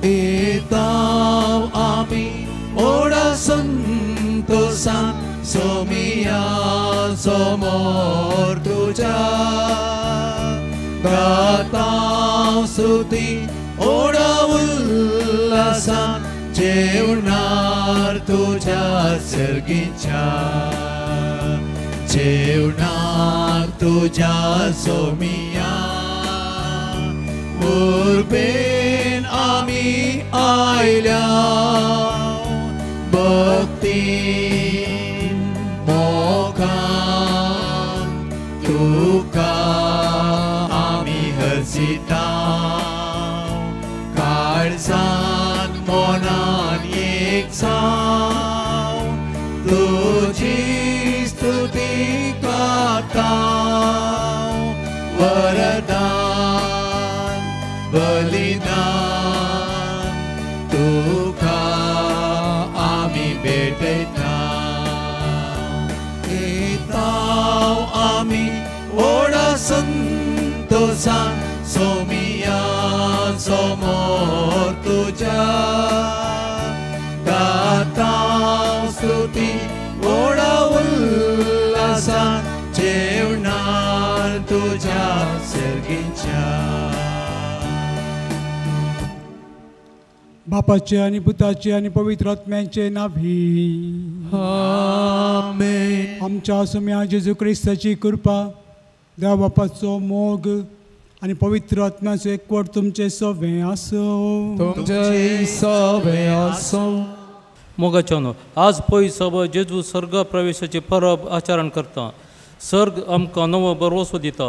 येताव आमी ओडा संतोषान सोमिया समोर तुझ्या गाताव स्तुती ओडा उल्हासान जेवणार तुझ्या सर्गीच्या जेवणार तुझ्या सोमिया उर्बेन आमी आयल्या भक्तीन मोगान तुका आमी हरसिता काळजान मोनान एकसाव तुझी स्तुती गाताव वरदान बलिदान तुका आमी भेटयता येताव आमी ओडा संतोषान सोमिया समोर तुझ्या गाताव स्तुती ओडा उल्हासान जेवणार तुझ्या सर्गीच्या बापाचे आणि पुताचे आणि पवित्र आत्म्याचे नावी आमेन. आमच्या सोम्या जेजू क्रिस्ताची कृपा देवा बापाचो मोग आणि पवित्र आत्म्याचो एकवट तुमचे सगळे आसो तुमचे सगळे आसो. मोगाच्यानो आज पयस सब जेजू सर्ग प्रवेशाचे परब आचरण करता. सर्ग आमकां नवो बरवसो दिता.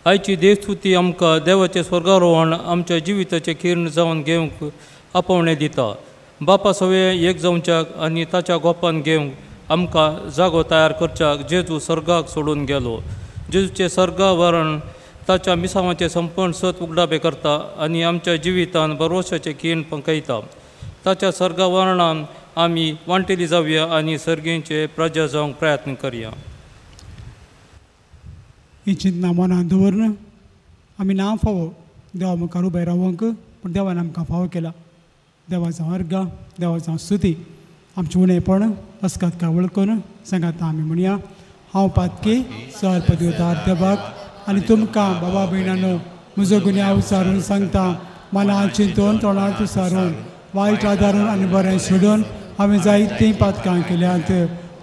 आयची देवस्तुती आमकां देवाचें स्वर्गारोहण आमच्या जिविताचें किर्ण जावन घेवंक आपोवणें दिता. बापा सवे एक जावच्याक आनी ताच्या गोपान घेवंक आमकां जागो तयार करच्याक जेजू सर्गाक सोडून गेलो. जेजूचें सर्गावरण ताच्या मिसावांचें संपूर्ण सत उगडाबे करता आनी आमच्या जिवितान बरवशाचें किर्ण पंकयता. ताच्या सर्गावरणान आमी वांटेली जावया आनी सर्गींचे प्रजा जावंक प्रयत्न करया. ही चिंतना मनात दवरन आमी ना फावो देवा मुखार उबे रावंक पूण देवान आमकां फावो केला. देवाचो अर्गा देवाचो स्तुती आमचें उणेपण अस्कातकाय वळखून सांगात आमी म्हणया हांव पातकी सर पदवीदार देवाक आनी तुमकां बाबा भयणानो म्हजो गुन्यांव विचारून सांगता. मनांत चिंतून तोंडांत विचारून वायट आदारून आनी बरें सोडून हांवें जायतीं पातकां केल्यांत.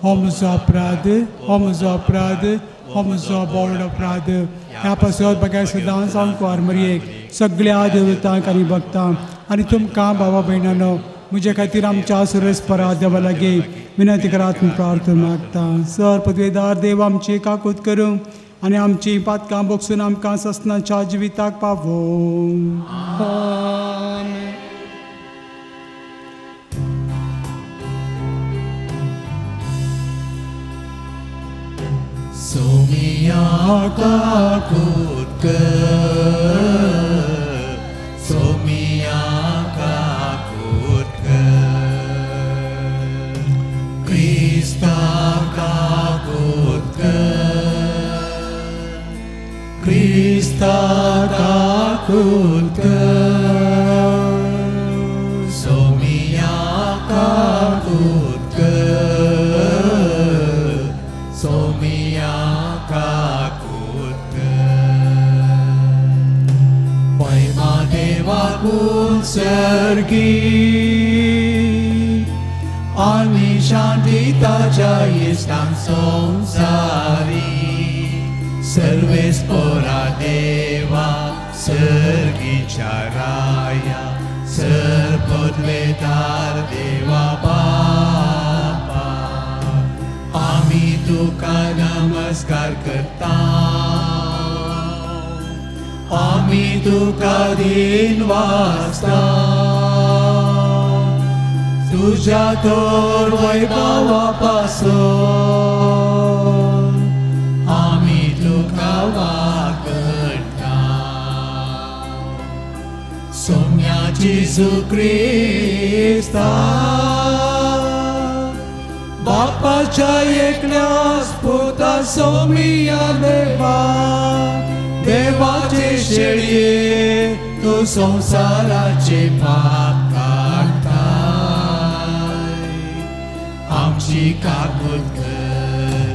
हो म्हजो अपराध हो म्हजो अपराध हो म्हजो बोड अपराध. ह्या पासत बघाय सदांच हांव कुंवार मरयेक सगळ्या देवतांक आनी भक्तांक आनी तुमकां बाबा भयणानो म्हजे खातीर आमच्या सुरेस्परा देवा लागीं विनंती करात म्हूण प्रार्थना मागता. सर पदवेदार देव आमची काकूत करूं आनी आमची पातकां बगसून आमकां ससनाच्या जिविताक पावो. सोमिया काकूत कर सोमिया काकूत कर क्रिस्ता काकूत कर क्रिस्ता काकूत कर सोमिया काकूत कर सोमिया काकूत पैमा देवाकून सर्गी आनी शांती ताच्या इष्टां संसारी सर्वेस्परा देवा सर्गीच्या राया सर्पद्वेतार देवा बापा आमी तुका नमस्कार करता आमी तुका दिन वाजता तुझ्या तोर वैभवा पासून आमी तुका वागता सोम्या जेजू क्रिस्ता बापाच्या एकल्या पुता सोमिया देवा देवाचे शेळये तू संसाराचे पाप आमची काकूत कर.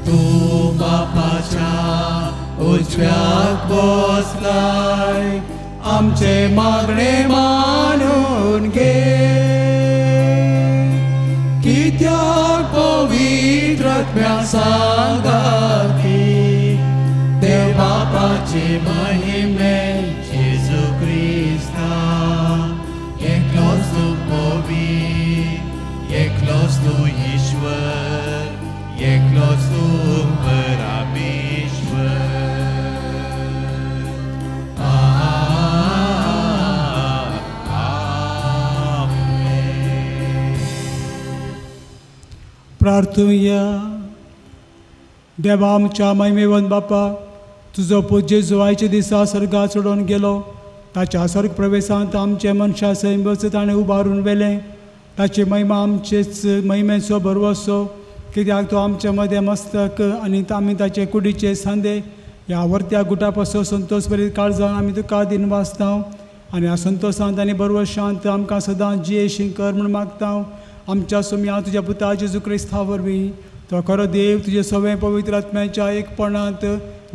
तू बापाच्या उजव्याक बसलाय, आमचे मागणे मानून घे. कित्याक पवित्र आत्म्या सांगाती देव बापाचे महिमे जेजू क्रिस्ता. एकलोच तू पवित्र, एकलोच तू ईश्वर, एकलोच तू परमेश्वर. प्रार्थूया. देवा आमच्या महिमेवन बापा, तुजो पूत जेजू आयच्या दिसा सर्गात चडोवन गेलो. ताच्या स्वर्ग प्रवेशांत आमचे मनशा सैम ताणें उबारून व्हेलें. ताची महिमा आमचेच महिमेचो भरवसो, कित्याक तो आमचे मदें मस्तक आनी आमी ताचे कुडीचे सांदे. ह्या वर्त्या गुटा पासून संतोश बरीत काळजान आमी तुका दिन वाचता आनी ह्या संतोशांत आनी बरवशांत आमकां सदांच जियेशी कर म्हूण मागता. आमच्या सोम्या तुज्या पुता जेजू क्रिस्ता वरवीं तो खरो देव तुजे सगळे पवित्र आत्म्याच्या एकपणांत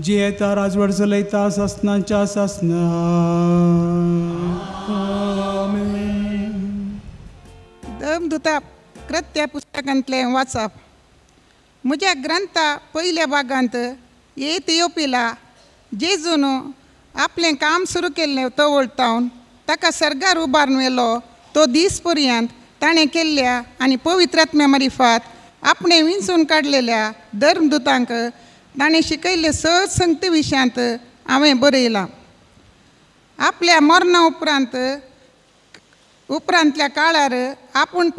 जियेता राजवट चलयता ससनांच्या ससना. देवदूता कृत्य पुस्तकांतलें वाचप. म्हज्या ग्रंथा पयल्या भागांत इथिओपियेला जेजून आपलें काम सुरू केल्लें तो वळटावन ताका सर्गार उबारून व्हेलो. तो दीस पर्यंत ताणें केल्ल्या आनी पवित्र आत्म्या मार्फत आपणें विंचून काडलेल्या धर्मदूतांक ताणें शिकयल्ले संगती विशयांत हांवें बरयलां. आपल्या मरणा उपरांतल्या काळार आपूण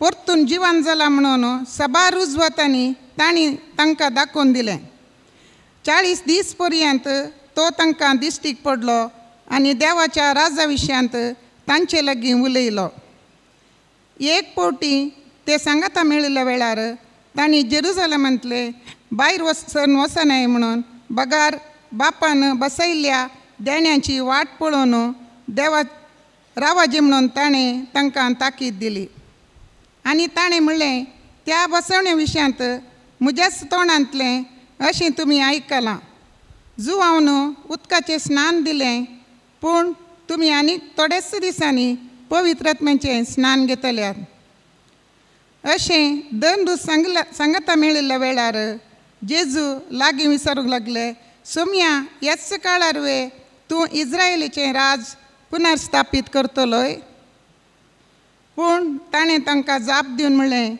परतून जिवन जाला म्हणून सभा रुजवतांनी तांणी तांकां दाखोवन दिलें. 40 दीस पर्यंत तो तांकां दिश्टीक पडलो आनी देवाच्या राजा विशयांत तांचे लागीं उलयलो. एक फावटी ते सांगाता मेळिल्ल्या वेळार तांणी जेरुसलेमांतले भायर सरून वचनाय म्हणून बगार बापान बसयल्ल्या देण्याची वाट पळोवन देवा रावाजी म्हणून ताणें तांकां ताकीद दिली. आनी ताणें म्हणलें, त्या बसवणे विशयांत म्हज्याच तोंडांतलें अशें तुमी आयकलां. जुवावन उदकाचें स्नान दिलें, पूण तुमी आनीक थोडेच दिसांनी पवित्र आत्म्याचें स्नान घेतल्यात. अशें दंदू सांगता मेळिल्ल्या वेळार जेजू लागीं विचारूंक लागले, सोम्या ह्याच काळार वे तूं इस्रायेलीचें राज पुनर्स्थापीत करतलोय? पूण ताणें तांकां जाप दिवन म्हणलें,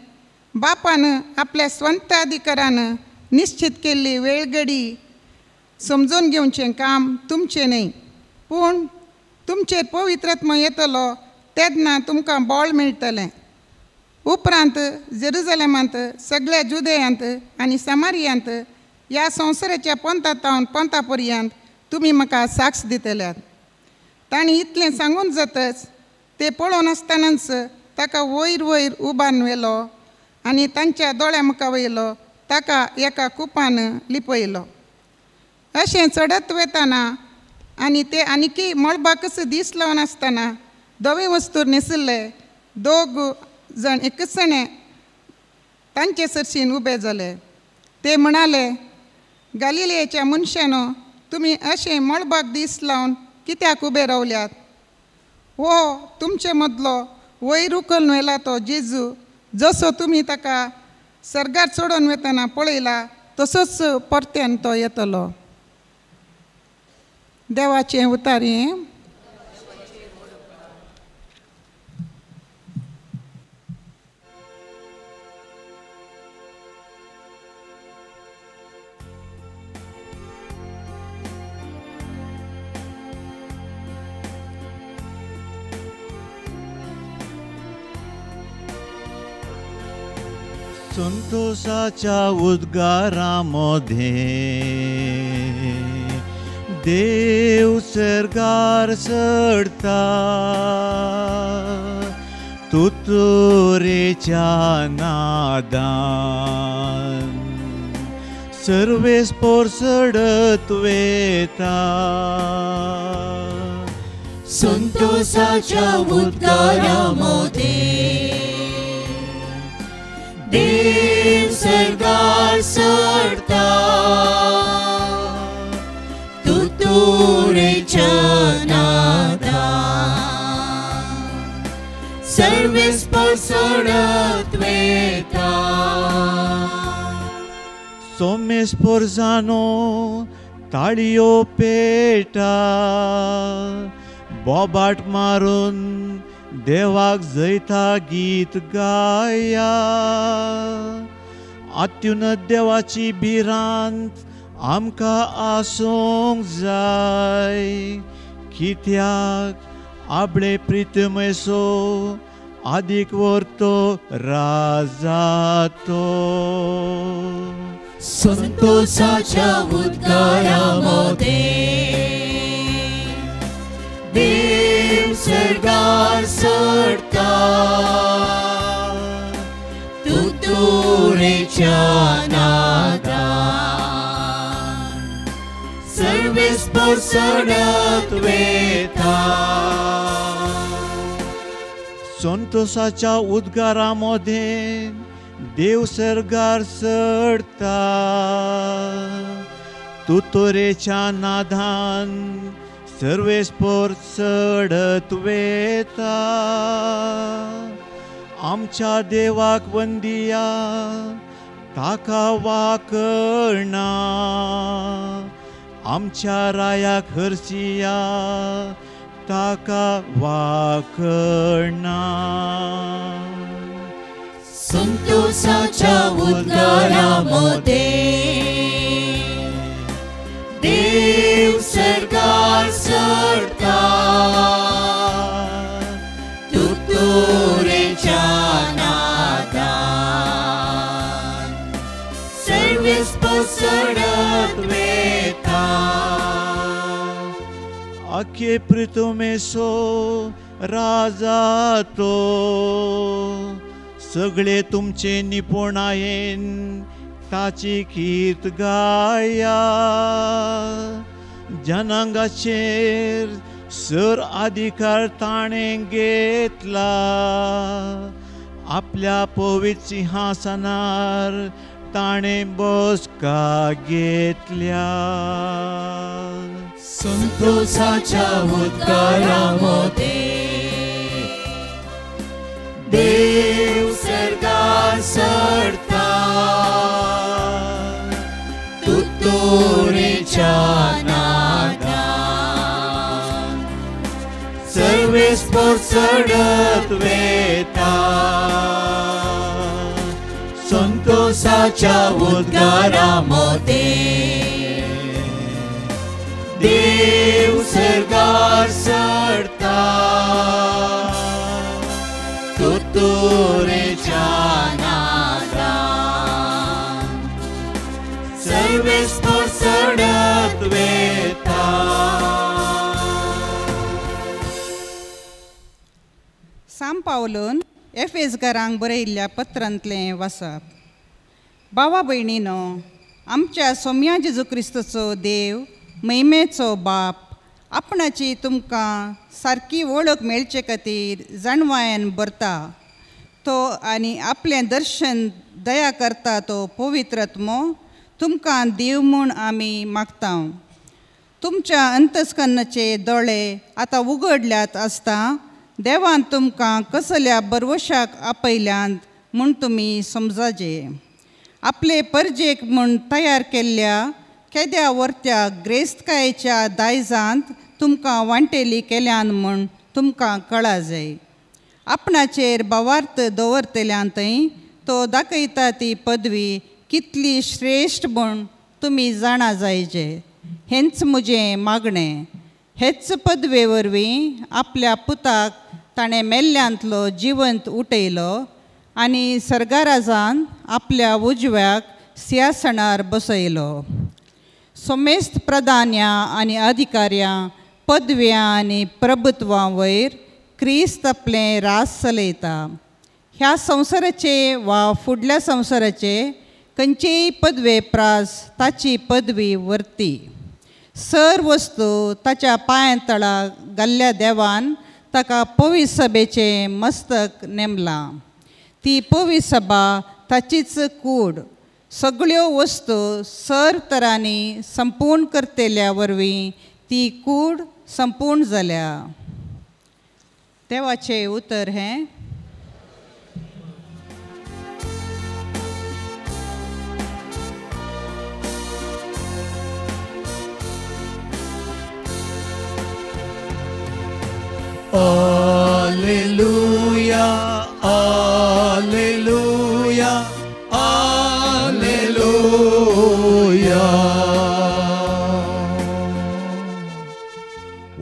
बापान आपल्या स्वंत अधिकारान निश्चित केल्ली वेळगडी समजून घेवचें काम तुमचें न्हय, पूण तुमचेर पवित्र आत्मा येतलो तेन्ना तुमकां बळ मेळटलें. उपरांत जेरुसलेमांत सगळ्या जुदेयांत आनी समारियांत ह्या संवसाराच्या पंथांतावन पंथा पर्यंत तुमी म्हाका साक्ष दितल्यात. ताणें इतलें सांगून जातच ते पळोवन आसतनाच ताका वयर वयर उबारून व्हेलो आनी तांच्या दोळ्या मुखार वयलो ताका एका कुपान लिपयलो. अशें चडत वेताना आनी ते आनीकय मळबाकच दीस लावन आसतना दोवे वस्तूर न्हेसिल्ले 2 जण एकसणे तांचे सरशीन उबे जाले. ते म्हणाले, गालिलेच्या मनशानो, तुमी अशें मळबाक दीस लावन कित्याक उबे रावल्यात? हो तुमचे मदलो वयर उखलून व्हेला तो जेजू, जसो तुमी ताका सर्गार चडोवन वेतना पळयला तसोच परत्यान तो येतलो. देवाचें उतारें. संतोषाच्या उद्गारामध्ये देव सर्गार चढता, तुतुरेच्या नादान सर्वेस पोर चढत वेता. संतोषाच्या उद्गारामध्ये देव देव सरगार चडता तुतुरेच्या नादान सर्वेस्पर चडत वेता सोमेस्पर जानो ताळयो पेटा बोबाट मारून देवाक जैता गीत गाया अत्युन्नत देवाची भिरांत आमकां आसूंक जाय कित्याक आपले प्रितमेसो आदीक व्हरतो राजातो संतोषाच्या उद्गारामध्ये देव सरगार चडता तुतुरेच्या नादान सर्वेस्पर चडत वेता संतोषाच्या उद्गारामध्ये देव सरगार चडता तुतोरेच्या नादान सर्वेस्पर चडत वेता आमच्या देवाक वंदिया ताका वाकणा आमच्या रायाक हरसिया ताका वाकणा संतोषाच्या उद्गारामध्ये देव सरगार चडता तुतुरेच्या नादान सर्वेस्पर चडत वेता आखे प्रितमेसो राजातो सगळे तुमचे निपुणायेन ताची कीर्त गाया जनांगाचेर सर अधिकार ताणें घेतला आपल्या पवित्र सिंहासनार ताणें बसका घेतल्या संतोषाच्या उद्गारामध्ये देव सरगार चडता तुतुरेच्या नादान सर्वेस्पर चडत वेता संतोषाच्या उद्गारामध्ये देव सरगार चडता तुतुरेच्या नादान सर्वेस्पर चडत वेता सांत पावलोन एफेसकारांक बरयल्ल्या पत्रांतलें वाचप भावा भयणीनो आमच्या सोम्या जेजू क्रिस्तचो देव महिमेचो बाप आपणाची तुमकां सारकी वळख मेळचे खातीर जाणवायेन भरता तो आनी आपलें दर्शन दया करता तो पवित्रत्मो तुमकां दिव म्हूण आमी मागता तुमच्या अंतस्करणाचे दोळे आतां उगडल्यात आसता देवान तुमकां कसल्या बरवशाक आपयल्यांत म्हूण तुमी समजाचे आपले परजेक म्हूण तयार केल्ल्या केद्या वर्त्याक ग्रेस्तकायेच्या दायजांत तुमकां वांटेली केल्यान म्हूण तुमकां कळा जाय आपणाचेर भावार्थ दवरतल्यांतय तो दाखयता ती पदवी कितली श्रेश्ठ म्हूण तुमी जाणा जायचे हेंच म्हजें मागणें हेच पदवे वरवीं आपल्या पुताक ताणें मेल्ल्यांतलो जिवंत उठयलो आनी सर्गाराजान आपल्या उजव्याक सिंहासनार बसयलो सोमेस्त प्रधान्या आनी अधिकाऱ्यां पदव्यां आनी प्रभुत्वां वयर क्रिस्त आपलें रास चलयता ह्या संवसाराचे वा फुडल्या संवसाराचे खंयचेय पदवे प्रास ताची पदवी वर्ती सर वस्तू ताच्या पांया तळा घाल्ल्या देवान ताका पवित्र सभेचें मस्तक नेमलां ती पवित्र सभा ताचीच कूड सगळ्यो वस्तू सर तरांनी संपूर्ण करतेल्या वरवीं ती कूड संपूर्ण जाल्या. देवाचें उतर हें. Alleluia, Alleluia, Alleluia.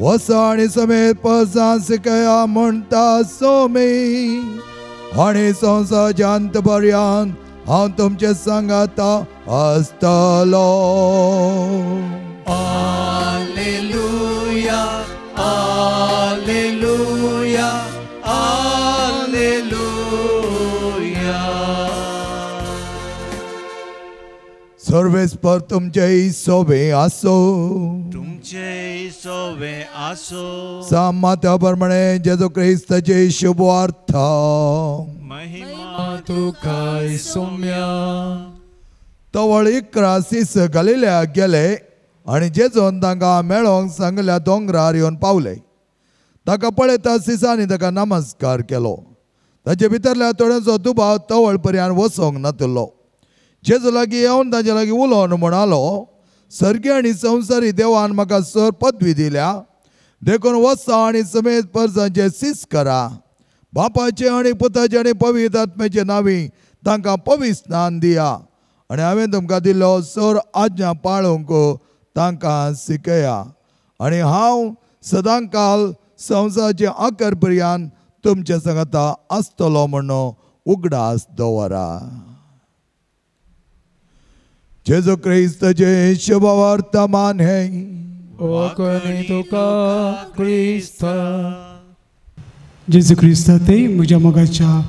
वसाणी समेत पसांस कया म्हणटा सोमी आणि संवसाराच्या अंत पर्यंत हांव तुमचे सांगाता आसतलो. Alleluia, Alleluia, Alleluia. सर्वेस्पर तुमचे सोबे आसो. तुमचे सोवे आसो. सामात्या प्रमाणे जेजू ख्रिस्ताचे शुभार्थ. महिमा तुकाय सौम्या. तवळ 11 दीस गलिल्या गेले आणि जेजून तांकां मेळोंक सांगल्या दोंगरार येवन पावले. ताका पळयता सिसांनी ताका नमस्कार केलो. ताचे भितरल्या थोड्यांचो दुबाव तवळ पर्यंत वचोंक नातलो. जेजू लागीं येवन ताचे लागीं उलोवन म्हणालो, सर्गी आनी संवसारी देवान म्हाका सर पदवी दिल्या. देखून वचा आनी समेत परजांचे सीस करा. बापाचे आनी पुताचे आनी पवित्र आत्म्याचे नांवी तांकां पवित्र स्नान दिया. आनी हांवें तुमकां दिल्लो सर आज्ञा पाळूंक तांकां शिकया. आनी हांव सदांकाल संवसाराचे आखर पर्यंत तुमचे सांगता आसतलो म्हणून उगडास दवरा. जेजू ख्रिस्ताचे शुभ वर्तमान हे. वखणी तुका क्रिस्ता. जेजू ख्रिस्ताते म्हज्या मोगाच्या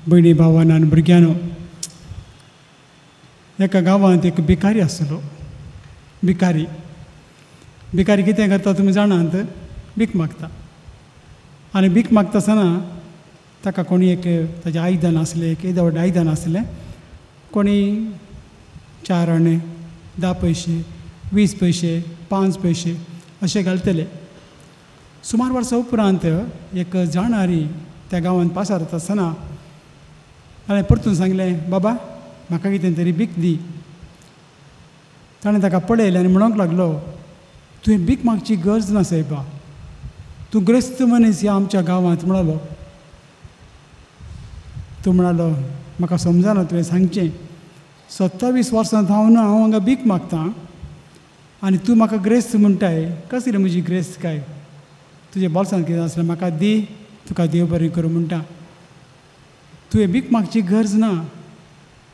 भयणी भावांनो आनी भुरग्यांनो, एका गांवांत एक भिकारी आसलो. भिकारी कितें करता तुमी जाणात? भीक मागता. आनी भीक मागता आसतना ताका कोणी एक ताजें आयदन आसलें, एक व्हडलें आयदन आसलें. कोणी 4 आणे, 10 पैसे, 20 पैसे, 5 पैसे अशे घालतले. सुमार वर्सां उपरांत एक जाणारी त्या गांवांत पासारता आसतना ताणें परतून सांगलें, बाबा म्हाका कितें तरी भीक दी. ताणें ताका पळयलें आनी म्हणूंक लागलो, तुवें भीक मागची गरज ना सायबा. तूं ग्रेस्त मनीस ह्या आमच्या गांवांत म्हणलो. तूं म्हणलो म्हाका समजना तुवें सांगचें. 27 वर्सांत हांव हांगा भीक मागतां आनी तूं म्हाका ग्रेस्त म्हणटाय. कसली म्हजी ग्रेस्त काय? तुजे बोल्सांत कितें आसलें म्हाका दी, तुका देव बरें करूं म्हणटा. तुवें भीक मागची गरज ना.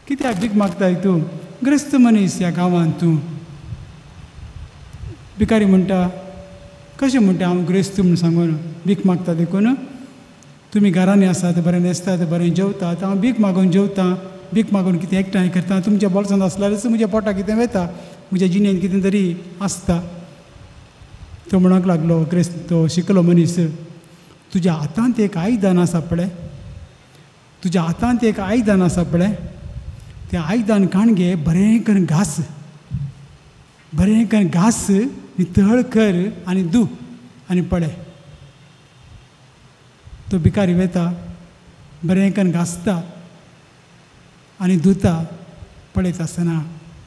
कित्याक भीक मागताय तूं? ग्रेस्त मनीस ह्या गांवांत तूं. भिकारी म्हणटा, कशें म्हणटा हांव ग्रेस्त म्हूण सांगून भीक मागता देखून? तुमी घरांनी आसात, बरें न्हेसतात, बरें जेवतात, हांव भीक मागून जेवतां. भीक मागून कितें एकठांय करता. तुमच्या बोल्सांत आसल्यारच म्हज्या पोटाक कितें वता, म्हज्या जिणेंत कितें तरी आसता. तो म्हणूंक लागलो, ग्रेस्त तो शिकलो मनीस, तुज्या हातांत एक आयदन आसा पळय, तुज्या हातांत एक आयदन आसा पळय, तें आयदन काण घे, बरें करून घास, बरें करून घास, नितळ कर आनी धू आनी पळय. तो भिकारी वता, बरें करून घासता आनी धुता. पळयता आसतना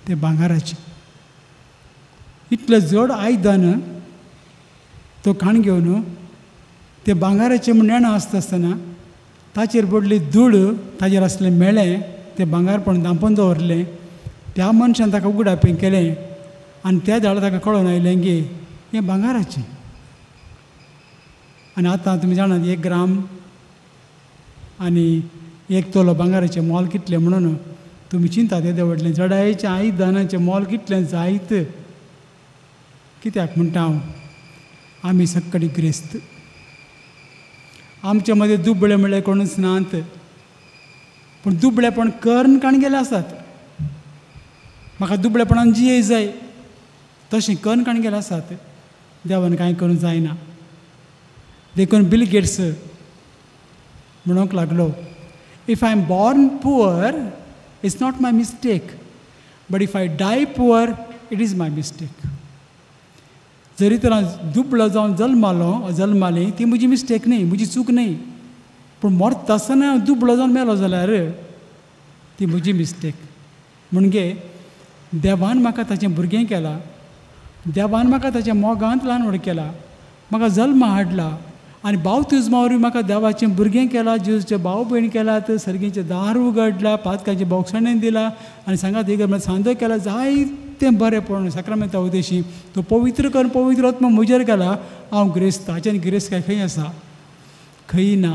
तें भांगाराचें इतलें जड आयदन तो काण घेवन तें भांगाराचें म्हूण नेणो आसता आसतना ताचेर पडली धूळ, ताचेर आसलें मेळें, तें भांगारपण धांपून दवरलें. त्या मनशान ताका उगडापें केलें आनी त्या दाडा ताका कळोन आयलें की हें भांगाराचें. आनी आतां तुमी जाणात 1 ग्राम आनी 1 तोलो भांगाराचें मोल कितलें म्हणून तुमी चिंतात. येदें व्हडलें जडायेच्या आयदनाचें मोल कितलें जायत. कित्याक म्हणटा हांव, आमी सक्कडी ग्रेस्त. आमचे मदें दुबळे म्हळ्यार कोणूच नात, पूण दुबळेपण कर्ण काण गेले आसात. म्हाका दुबळेपणान जिये जाय तशें कर्ण काण गेले आसात. देवान कांय करूंक जायना. देखून बिल गेट्स म्हणूंक लागलो, if I am born poor it's not my mistake, but if I die poor it is my mistake. जरी तर हांव दुबळो जावन जल्मालें ती म्हजी मिस्टेक न्ही, म्हजी चूक न्ही. पूण मरता आसतना हांव दुबळो जावन मेलो जाल्यार ती म्हजी मिस्टेक. म्हणजे देवान म्हाका ताचें भुरगें केलां, देवान म्हाका ताच्या मोगांत ल्हान व्हड केला, म्हाका जल्म हाडला आनी बावतिजमा वरवीं म्हाका देवाचें भुरगें केलां, जेजूचे भाव भयण केल्यात, सर्गेचें दार उगडला, पातकाचें बोगसणें दिलां आनी सांगात एक सांदो केला. जायतें बरें पळोवन साक्रामेंता उदेशी तो पवित्र करून पवित्र आत्मा म्हजेर केला. हांव ग्रेस्त, हाचें ग्रेस्त काय खंय आसा? खंय ना.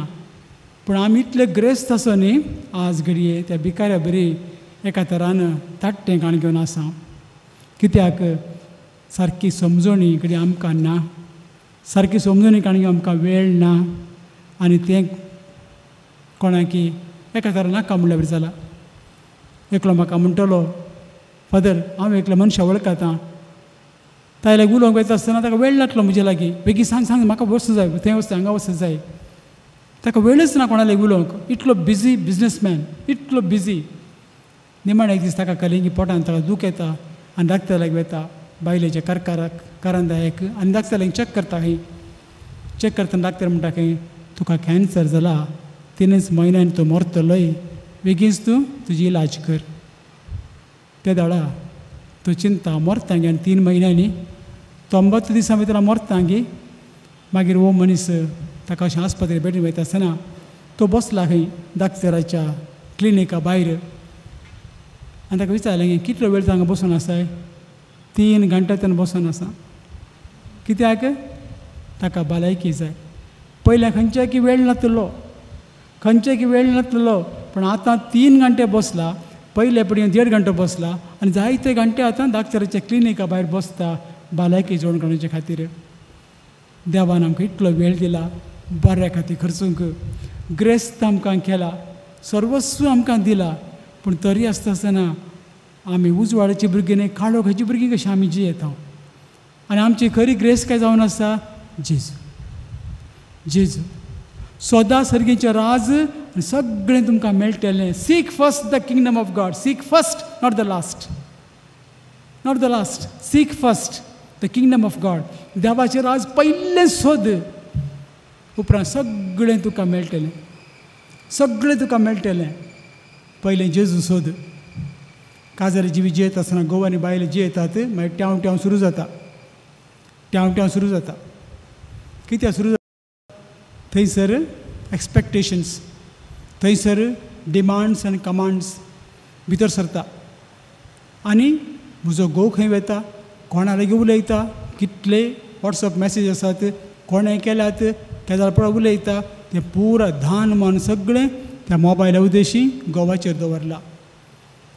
पूण आमी इतले ग्रेस्त आसो न्ही आज घडये त्या भिकाऱ्या बरी एका तरान ताट्टें काण घेवन आसा. कित्याक सारकी समजणी कडेन आमकां ना, सारकी समजणी काण घेवंक आमकां वेळ ना आनी तें कोणाकी एका तरान नाका म्हणल्यार बरें जालां. एकलो म्हाका म्हणटलो, फादर हांव एकलो मनशा वळखता, तायल्याक उलोवंक वयता आसतना ताका वेळ लागलो म्हजे लागीं, बेगीन सांग सांग म्हाका वचूं जाय, थंय वचूं हांगा वचूं जाय. ताका वेळच ना कोणा लागीं उलोवंक, इतलो बिजी बिजनसमॅन, इतलो बिजी. निमाणे एक दीस ताका कळ्ळें की पोटान ताका दूख येता आनी डाक्टराक वता, बायलेच्या कारांदायक आनी डाक्टराक चॅक करता. खंय चॅक करतना डाक्टर म्हणटा खंय तुका कॅन्सर जाला, 3 म्हयन्यान तूं मरतलोय, बेगीनच तूं तुजी इलाज कर. ते दाडा तूं चिंता मरता गे आनी 3 म्हयन्यांनी 90 दिसां भितर मरता गे. मागीर हो मनीस ताका अशें आस्पत्रेक भेटून वयता आसतना तो बसला खंय डाक्टराच्या क्लिनिका भायर आनी ताका विचारलें गे कितलो वेळ हांगा बसून आसाय? 3 घंटा तेन्ना बसून आसा. कित्याक? ताका भलायकी जाय. पयल्या खंयच्याय की वेळ नासलो, खंयच्याय की वेळ नासलो, पूण आतां 3 घंटे बसला, पयले पडीं 1.5 घंटो बसला आनी जायते घंटे आतां डाक्टराच्या क्लिनिका भायर बसता भलायकी जोडून काडचे खातीर. देवान आमकां इतलो वेळ दिला बऱ्या खातीर खर्चूंक, ग्रेस्त आमकां केला, सर्वस्व आमकां दिला. पूण तरी आसता आसतना आमी उजवाडाची भुरगीं न्ही, काळोखाची भुरगीं कशीं आमी जियेता. आनी आमची खरी ग्रेस काय जावन आसा? जेजू. जेजू सदां सर्गेचें राज आनी सगळें तुमकां मेळटलें. Sick first the kingdom of God, sick first, not the last, not the last, sick first the kingdom of God. देवाचें राज पयलें सोद, उपरांत सगळें तुका मेळटलें, सगळें तुका मेळटलें. पयलें जेजू सोद. काजारी जिवी जियेता आसतना घोव आनी बायले जियेतात, मागीर ट्याव ट्याव सुरू जाता, ट्याव ट्याव सुरू जाता. कित्याक सुरू जाता? थंयसर एक्सपेक्टेशन्स, थंयसर डिमांड्स आनी कमांड्स भितर सरता. आनी म्हजो घोव खंय वता, कोणा लागीं उलयता, कितले वॉट्सअप मॅसेज आसात, कोणें केल्यात केदार पळय उलयता, तें पुरा धान मन सगळें त्या मोबायला उदेशी घोवाचेर दवरला.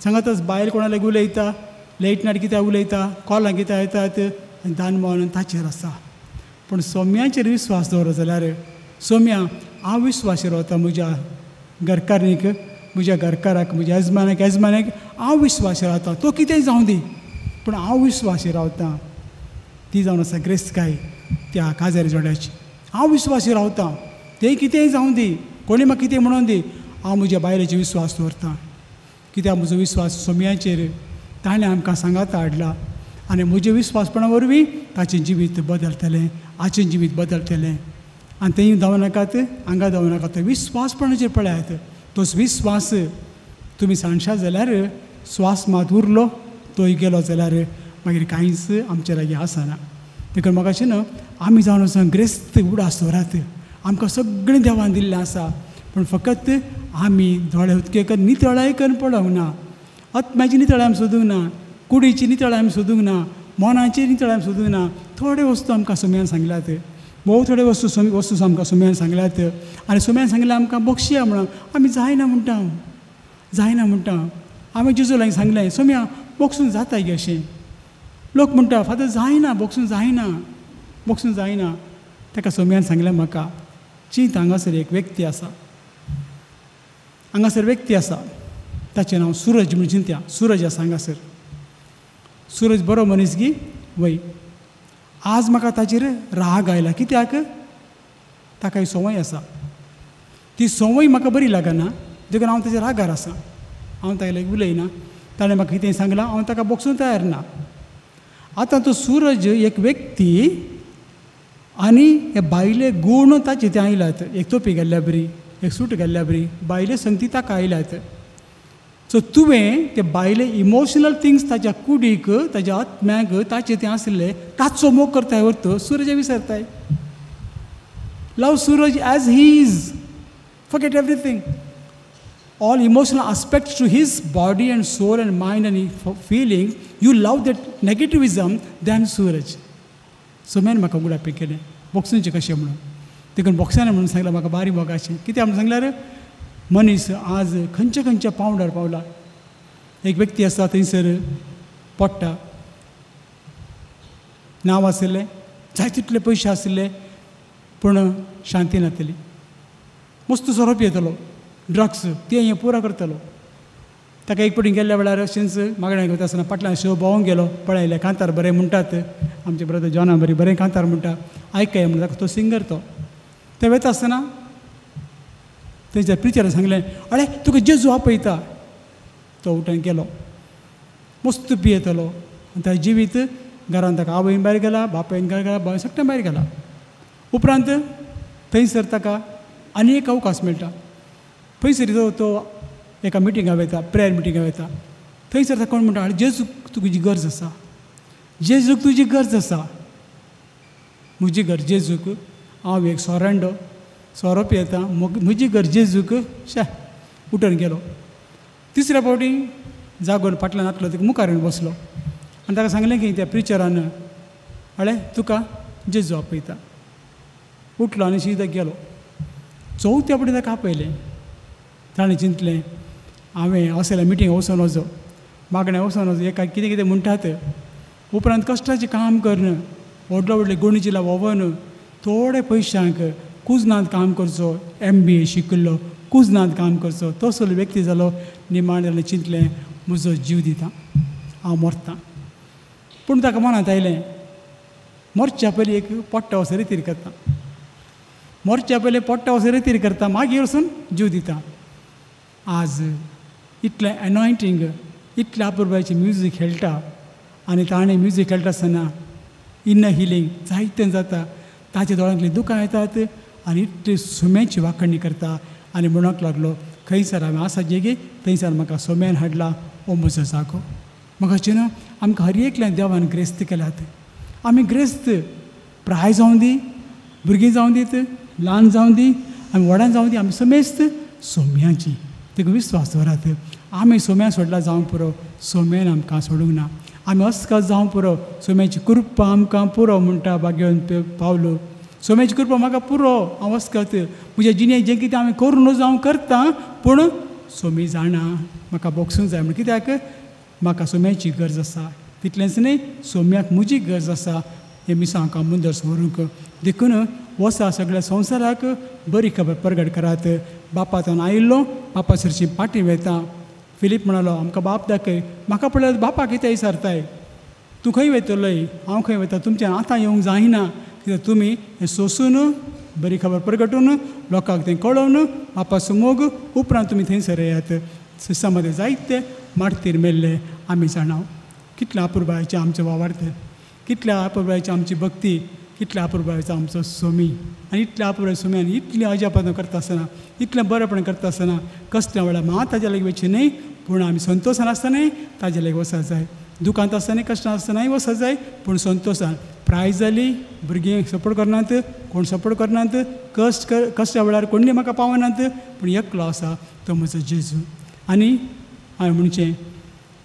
सांगात बायल कोणा लागीं उलयता, लेट नायट कित्याक उलयता, कॉलां कित्याक येतात आनी धान मन ताचेर आसा. पूण सोम्याचेर विस्वास दवरत जाल्यार सोम्या हांव विस्वासीर रावता म्हज्या घरकारणीक, म्हज्या घरकाराक, म्हज्या येजमानाक हांव विस्वासीर रावता. तो कितेंय जावं दी पूण हांव विस्वासीर रावता. ती जावन आसा ग्रेस्तकाय त्या काजारी जोड्याची. हांव विस्वासीर रावता, तें कितेंय जावं दी, कोणी म्हाका कितें म्हणून दी, हांव म्हज्या बायलेचेर विस्वास दवरतां. कित्याक म्हजो विस्वास सोम्याचेर ताणें आमकां सांगात हाडला आनी म्हज्या विस्वासपणा वरवीं ताचें जिवीत बदलतलें, आचें जिवीत बदलतलें. आनी तें धांवनाकात, हांगा धांवनाकात, तो विस्वासपणाचेर पळयात. तो विस्वास तुमी सांडशात जाल्यार स्वास मात उरलो, तोय गेलो जाल्यार मागीर कांयच आमचे लागीं आसना. देखून म्हाका अशें न्हू आमी जावन आसा ग्रेस्त उडास दवरात. आमकां सगळें देवान दिल्लें आसा, पूण फकत आमी दोळे उदकेक नितळाय करून पळोवंक ना, आत्म्याची नितळाय आमी सोदूंक ना, कुडीची नितळाय आमी सोदूंक ना, मोनाची नितळाय आमी सोदूंक ना. थोडे वस्तू आमकां सोम्यान सांगल्यात, भोव थोडे वस्तू आमकां सोम्यान सांगल्यात आनी सोम्यान सांगल्यार आमकां बक्षया म्हणून आमी जायना म्हणटा, जायना म्हणटा. आमी जेजू लागीं सांगलें सोम्या बोगसून जाता गे अशें. लोक म्हणटा फादर जायना, बोगसून जायना, बोगसून जायना. ताका सोम्यान सांगलें म्हाका चिंत हांगासर एक व्यक्ती आसा, हांगासर व्यक्ती आसा, ताचें नांव सुरज म्हणून चिंत्या. सुरज आसा हांगासर. सुरज बरो मनीस गी वय. आज म्हाका ताचेर राग आयला. कित्याक? ताका संवय आसा. ती संवय म्हाका बरी लागना, देखून हांव ताच्या रागार आसा. हांव ताका उलयना. ताणें म्हाका कितें सांगलां हांव ताका बोगसूंक तयार ना. आतां तो सूरज एक व्यक्ती आनी हे बायले गूण ताचे ते आयल्यात. एक तोपी घाल्ल्या बरी, एक सूट घाल्ल्या बरी, बायले संगती ताका आयल्यात. सो तुवें ते बायले इमोशनल थिंग्स ताच्या कुडीक, ताच्या आत्म्याक ताचे ते आसले ताचो मोग करताय व्हरत सूरज विसरताय. Love Suraj as he is, forget everything. All emotional aspects to his body and soul and mind and feeling, you love that negativism than Suraj. So man म्हाका उगडापी केलें बॉक्सांचें कशें म्हणून. देखून बॉक्सांनी म्हणून सांगलां म्हाका बारी मोगाचें. कितें म्हणून सांगल्यार मनीस आज खंयच्या खंयच्या पावंडार पावला. एक व्यक्ती आसा थंयसर पडटा, नांव आसलें, जाय तितले पयशे आसले, पूण शांती नासली. मस्त सोरोप येतलो, ड्रग्स ते हें पुरो करतलो. ताका एक पटीन गेल्ल्या वेळार अशेंच मागण्या घेता आसतना फाटल्यान शो भोवंक गेलो, पळयलें कांतार बरें म्हणटात, आमचे ब्रदर जॉना बरें कांतार म्हणटा, आयकय म्हणून ताका तो सिंगर तो. ते वयता आसतना थंयच्या प्रिचरान सांगलें, अळे तुका जेजू आपयता. तो उठून गेलो, मस्त पियेतलो आनी ताचें जिवीत घरान ताका आवयन भायर गेला, बापायन भायर गेला, बाय सगळ्यां भायर गेला. उपरांत थंयसर ताका आनी एक अवकाश मेळटा. थंयसर तो एका मिटिंगाक वयता, प्रेयर मिटिंगाक वयता. थंयसर ताका कोण म्हणटा, जेजूक तुजी गरज आसा, जेजूक तुजी गरज आसा. म्हजी गरज जेजूक, हांव एक सोरांडो, सोरोप येता, म्हजी गरज जेजूक, शा उठून गेलो. तिसऱ्या फावटी जागोन फाटल्यान नातलो तिका मुखार येवन बसलो आनी ताका सांगलें की त्या प्रिचरान, अळे तुका जेजू आपयता. उठलो आनी सीदा गेलो. चवथ्या फावटी ताका आपयलें. ताणें चिंतलें हांवें असल्या मिटींग वचोन वचो, मागण्या वचोन वचो, एका कितें कितें म्हणटात. उपरांत कश्टाचें काम करन, व्हडले व्हडले गुणिचिला वोवन थोडे पयशांक कुजनांत काम करचो, MBA शिकलो, कुजनांत काम करचो, तसलो व्यक्ती जालो. निमाण जालें, चिंतलें म्हजो जीव दिता, हांव मरतां. पूण ताका मनांत आयलें मरच्या पयलीं एक पोट्टा वचून रितीर करता, मरच्या पयलीं पोट्टा वचून रितीर करता, मागीर वचून जीव दिता. आज इतलें एनॉयंटींग, इतलें अपुरबायेचें म्युजीक खेळटा आनी ताणें म्युजीक खेळटा आसतना इन्नर हिलींग जायतें जाता. ताच्या दोळ्यांतलीं दुकां येतात आनी इतली सुम्याची वांखणी करता आनी म्हणूंक लागलो, खंयसर हांवें आसा जेगी थंयसर म्हाका सोम्यान हाडला, हो म्हजो जागो. म्हाका अशें न्हू, आमकां हर एकल्यान देवान ग्रेस्त केल्यात. आमी ग्रेस्त प्राय जावं दी, भुरगीं जावं दीत, ल्हान जावं दी, आमी व्हडान जावं दी, आमी समेस्त सोम्याची. तेका विस्वास दवरात. आमी सोम्या सोडला जावं पुरो, सोम्यान आमकां सोडूंक ना. आमी अस्कास जावं पुरो, सोम्याची कृपा आमकां पुरो म्हणटा भाग्यवन पावलो. सोम्याची कृपा म्हाका पुरो, हांव अस्कत म्हज्या जिणेंत जें कितें हांवें करूं जावं करता, पूण सोमी जाणा म्हाका बोगसूंक जाय. म्हण कित्याक म्हाका सोम्याची गरज आसा. तितलेंच न्ही, सोम्याक म्हजी गरज आसा. हें मिसां हांकां मुंदर व्हरूंक. देखून वसा सगळ्या संवसाराक बरी खबर परगट करात. बापातून आयिल्लो बापा सरची पाटी वयता. फिलीप म्हणलो, आमकां बाप दाखय. म्हाका पळयल्यार बापा कितें विचारताय, तूं खंय वयतलोय, हांव खंय वयता, तुमच्यान आतां येवंक जायना. कित्याक तुमी हें सोंसून बरी खबर परगटून लोकांक तें कळोवन बापाचो मोग उपरांत तुमी थंयसर येयात. सिसा मदें जायते मारतीर मेल्ले आमी जाणाव. कितल्या अपुरबायेचें आमचें वावरत, कितल्या अपुरबायेची आमची भक्ती, कितल्या अपुरबायेचो आमचो सोमी. आनी इतल्या अपुरबाय सोम्यान इतलें अजापान करता आसतना, इतलें बरेंपण करता आसतना कसल्या वेळार म्हाका ताज्या लागीं वचचें न्ही, पूण आमी संतोशान आसतनाय ताज्या लागीं वचूंक जाय. दुखांत आसतनाय कश्टां आसतनाय वचूंक जाय, पूण संतोशान. प्रायज जाली, भुरगीं सपोर्ट करनात, कोण सपोर्ट करनात, कश्टा वेळार कोणूय म्हाका पावनात, पूण एकलो आसा, तो म्हजो जेजू. आनी हांवें म्हणचें,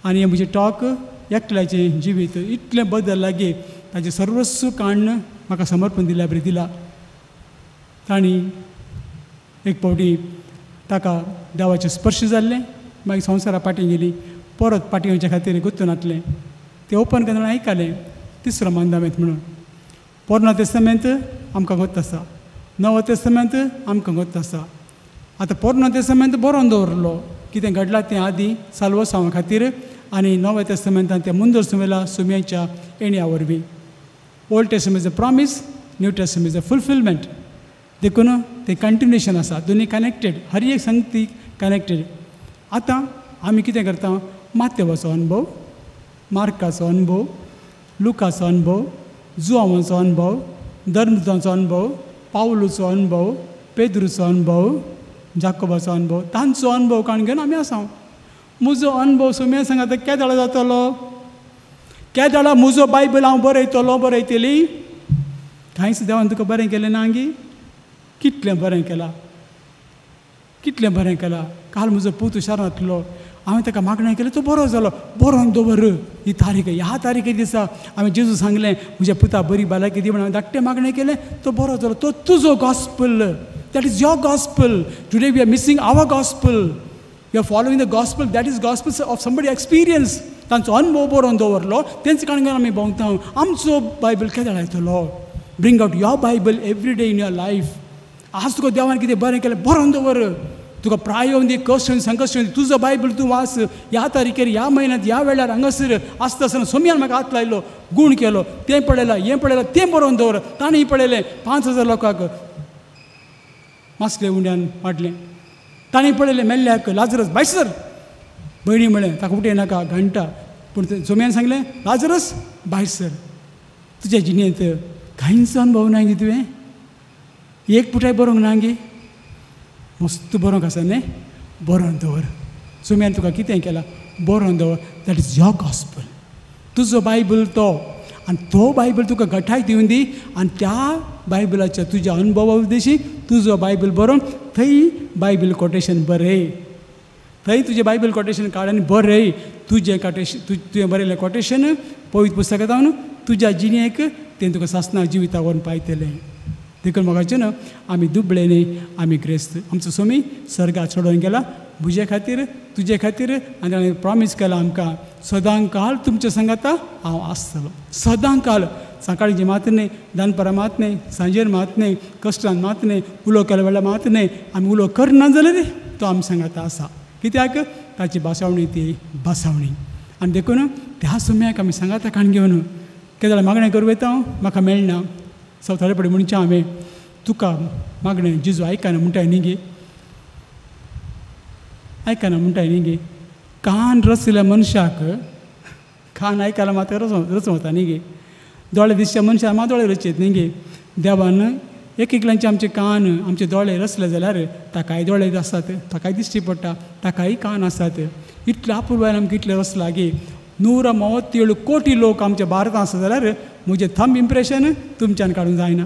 आनी हें म्हजें टॉक एकल्याचें जिवीत इतलें बदल लागी ताजें सर्वस्व काण्ण म्हाका समर्पण दिल्या बरें दिला. तांणी एक फावटी ताका देवाचें स्पर्श जाल्लें, मागीर संवसारा फाटीं गेली, परत फाटीं वयच्या खातीर गुंतून नातलें. तें ओपन करतना आयकलें तिसरो मंदामेंत म्हणून. पोरनो तेस्तमेंत आमकां गोत आसा, नवो तेस्तमेंत आमकां गोत आसा. आतां पोरनो तेस्तमेंत बरोवन दवरलो कितें घडलां तें आदीं साल्वसांवा खातीर, आनी नव्या तेस्तमेंतान तें मुंदर सुमेला सुम्याच्या येण्या वरवीं. Old testament is a promise, new testament is a fulfilment. देखून तें कंटिन्युएशन आसा, दोनी कनेक्टेड, हर एक संगती कनेक्टेड. आतां आमी कितें करता मातेवाचो अनुभव, मार्काचो अनुभव, लुकाचो अनुभव, जुआंवाचो अनुभव, धर्मदूतांचो अनुभव, पावलूचो अनुभव, पेद्रूचो अनुभव, जाकोबाचो अनुभव, तांचो अनुभव काणून घेवन आमी आसा. म्हजो अनुभव सुमया सांगात केदाळा जातलो, केदाळा म्हजो बायबल हांव बरयतली. कांयच देवान तुका बरें केलें ना गी. कितलें बरें केलां, कितलें बरें केलां. काल म्हजो पूत शारांतलो, हांवें ताका मागणें केलें तो बरो जालो. बरोवन दवर ही तारीख, ह्या तारीखे दिसा हांवें जेजू सांगलें म्हज्या पुता बरी भलायकी दी म्हणून हांवें धाकटें मागणें केलें तो बरो जालो. तो तुजो gospel, that is your gospel. Today we are missing our gospel. We are following the gospel, that is gospel of somebody experience. तांचो अनुभव बरोवन दवरलो, तेंच काणून आमी भोंवता. आमचो बायबल केदाळ येतलो. Bring out your Bible every day in your life. आज तुका देवान कितें बरें केलें बरोवन दवर. तुका प्राय येवन दी, कश्ट येवन संकश्ट येवन तुजो बायबल तूं वाच. ह्या तारीखेर, ह्या म्हयन्यांत, ह्या वेळार हांगासर आसता आसतना सोमयान म्हाका हात लायलो, गूण केलो, तें पळयलां, हें पळयलां, तें बरोवन दवर. ताणें पळयलें 5,000 लोकांक मासले उंड्यान वाटलें. ताणें पळयलें मेल्ल्याक लाजरस भायर सर. भयणी म्हळें ताका उठय नाका घंटा. पूण सोमयान सांगलें लाजरस भायर सर. तुज्या जिणेंत कांयच अनुभव ना गे तुवें. एक पुटाय बरोवंक ना गे. मस्त बरोवंक आसा न्ही. बरोवन दवर. सोम्यान तुका कितें केलां बरोवन दवर. That is your gospel. तुजो बायबल तो, आनी तो बायबल तुका घटाय दिवन दी. आनी त्या बायबलाच्या तुज्या अनुभवा उद्देशी तुजो बायबल बरोवन थंय बायबल कोटेशन बरय. थंय तुजें बायबल कोटेशन काड आनी बरय. तुजें कोटेशन, तुवें बरयलें कोटेशन पवित्र पुस्तकांत तुज्या जिणेक तें तुका सासणा जिविता व्हरून पायतलें. देखून म्हाका न्हू आमी दुबळे न्ही, आमी क्रिस्त. आमचो सोमी सर्गाक चडोवन गेला म्हजे खातीर, तुजे खातीर. आनी ताणें प्रॉमीस केला आमकां सदां काल तुमच्या सांगाता हांव आसतलो. सदां काल. सकाळची मात न्ही, दनपारां मात न्ही, सांजेर मात न्ही, कश्टान मात न्ही, उलो केल्या वेळार मात न्ही. आमी उलो करना जाल्यार तो आमी सांगाता आसा. कित्याक ताची भासावणी ती भासावणी. आनी देखून त्या सोम्याक आमी सांगाता काण घेवन केदाळ मागणें करूं वयता. म्हाका मेळना. थोडे पडे म्हणचे हांवें तुका मागणें जेजू आयकना म्हणटाय न्ही गे. आयकना म्हणटाय न्ही गे. कान रचल्या मनशाक कान आयकला मात रचूं वता न्ही गे. दोळे दिसच्या मनशाक मात दोळे रचयत न्ही गे. देवान एक एकल्यांचे आमचे कान, आमचे दोळे रचले जाल्यार ताकाय दोळे आसात, ताकाय दिश्टी पडटा, ताकाय कान आसात. इतले आपुरबायन आमकां इतलें रचलां गे. 137 कोटी लोक आमच्या भारतांत आसा जाल्यार म्हजें थंब इम्प्रेशन तुमच्यान काडूंक जायना.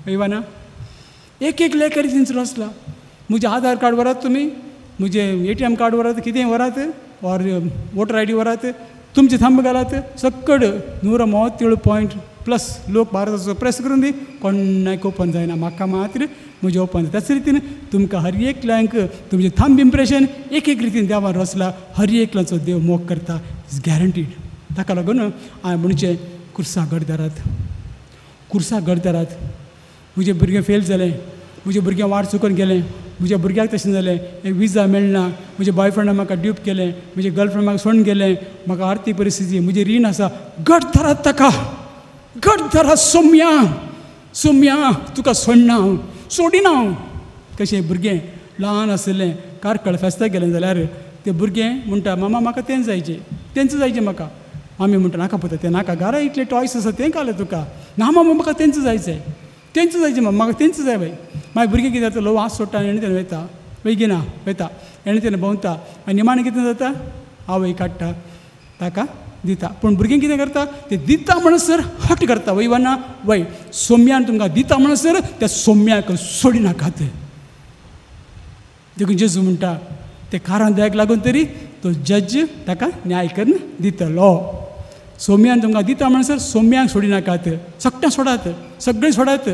वयवा ना. एक एक लेख रितीन रचला. म्हजें आधार कार्ड व्हरात तुमी, म्हजें ATM कार्ड व्हरात, कितेंय व्हरात, ऑर वोटर ID व्हरात, तुमचे थंब घालात. सकड 137+ लोक भारताचो प्रेस करून दी. कोणाक ओपन जायना. म्हाका मात्र म्हजें ओपन जाता. त्याच रितीन तुमकां हर एकल्यांक तुमचें थंब इम्प्रेशन एक एक रितीन देवान रचला. हर एकल्याचो देव मोग करता. Is guaranteed. ताका लागून हांवें म्हणचें कुर्साक घडदारात, कुर्साक घडदारात. म्हजें भुरगें फेल जालें, म्हजें भुरगें वाट चुकून गेलें, म्हज्या भुरग्याक तशें जालें, एक विजा मेळना, म्हज्या बॉयफ्रेंडान म्हाका ड्यूप केलें, म्हजें गर्लफ्रेंड म्हाका सोडून गेलें, म्हाका आर्थीक परिस्थिती, म्हजें रीण आसा. घडदारात ताका. घडदारात सोम्या. सोम्या तुका सोडना हांव, सोडिना हांव. कशें भुरगें ल्हान आसलें कारकळ फेस्ताक गेलें जाल्यार तें भुरगें म्हणटा मामा म्हाका तें जायचें, तेंच जायचें म्हाका. आमी म्हणटा नाका पुता तें नाका, घरा इतले टॉयस आसा तें घाल तुका. ना मामा म्हाका तेंच जायचें, तेंच जायचें मामा, म्हाका तेंच जाय बाय. मागीर भुरगें कितें जाता, वास सोडटा आनी एणे तेणें वयता, बेगिना वयता, एणे तेणें भोंवता. आनी निमाणें कितें जाता, आवय काडटा ताका दिता. पूण भुरगें कितें करता, तें दिता म्हणसर हट करता. वयवा ना वय. सोम्यान तुमकां दिता म्हणसर त्या सोम्याक सोडिनाकात. देखून जेजू म्हणटा ते कारां दयाक लागून तरी तो जज ताका न्याय करून दितलो. सोम्यान तुमकां दिता म्हणसर सोम्याक सोडिनाकात. सगळ्यांक सोडात, सगळें सोडात,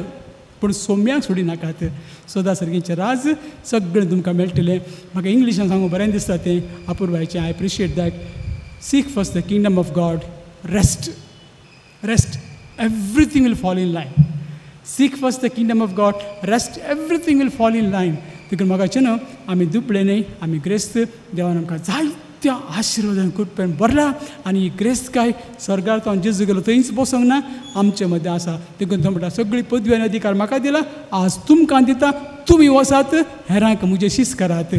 पूण सोम्याक सोडिनाकात. सदा सर्गेचें राज सगळें तुमकां मेळटलें. म्हाका इंग्लिशान सांगूं बरें दिसता तें अपुर्बायचें. I appreciate that. Seek first the kingdom of God. Rest. Rest. Everything will fall in line. Seek first the kingdom of God. Rest. Everything will fall in line. देखून म्हाका न्हू आमी दुबळे न्ही, आमी ग्रेस्त. देवान आमकां जायत्या आशिर्वादान कृपेन भरला. आनी ही ग्रेस्त काय स्वर्गार तो जेजू गेलो थंयच बसोंक ना, आमचे मदें आसा. देखून तो म्हणटा सगळी पदवी आनी अधिकार म्हाका दिला, आज तुमकां दिता. तुमी वसात, हेरांक म्हजे शीस करात.